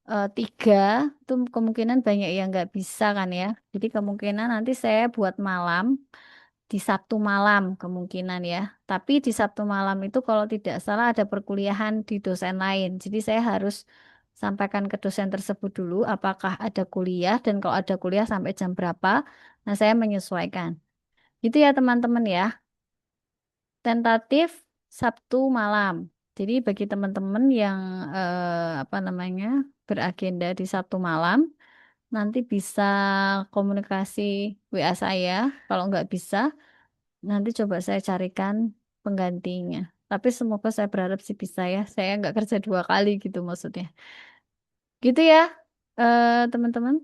3 itu kemungkinan banyak yang nggak bisa kan ya. Jadi kemungkinan nanti saya buat malam di Sabtu malam kemungkinan ya. Tapi di Sabtu malam itu kalau tidak salah ada perkuliahan di dosen lain. Jadi saya harus sampaikan ke dosen tersebut dulu apakah ada kuliah dan kalau ada kuliah sampai jam berapa. Nah, saya menyesuaikan. Gitu ya teman-teman ya. Tentatif Sabtu malam. Jadi bagi teman-teman yang apa namanya beragenda di Sabtu malam, nanti bisa komunikasi WA saya. Kalau nggak bisa, nanti coba saya carikan penggantinya. Tapi semoga saya berharap sih bisa ya. Saya nggak kerja 2 kali gitu maksudnya. Gitu ya, teman-teman.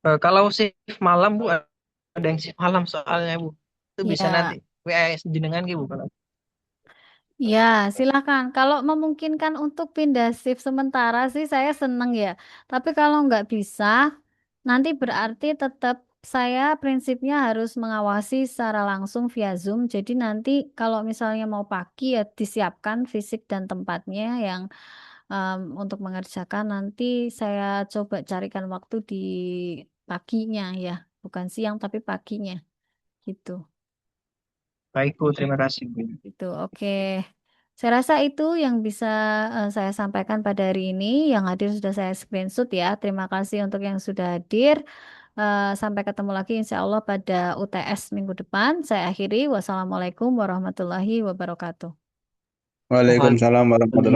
Kalau shift malam Bu, ada yang shift malam soalnya Bu. Itu bisa nanti Ya, WAS jenengan gitu Bu. Kalau ya, silakan. Kalau memungkinkan untuk pindah shift sementara sih saya seneng ya. Tapi kalau nggak bisa, nanti berarti tetap saya prinsipnya harus mengawasi secara langsung via Zoom. Jadi nanti kalau misalnya mau pagi ya disiapkan fisik dan tempatnya yang untuk mengerjakan. Nanti saya coba carikan waktu di paginya ya, bukan siang tapi paginya gitu. baik Bu, terima kasih Bu. Gitu, oke. Saya rasa itu yang bisa saya sampaikan pada hari ini. Yang hadir sudah saya screenshot ya. Terima kasih untuk yang sudah hadir. Sampai ketemu lagi insya Allah pada UTS minggu depan. Saya akhiri. Wassalamualaikum warahmatullahi wabarakatuh. Waalaikumsalam warahmatullahi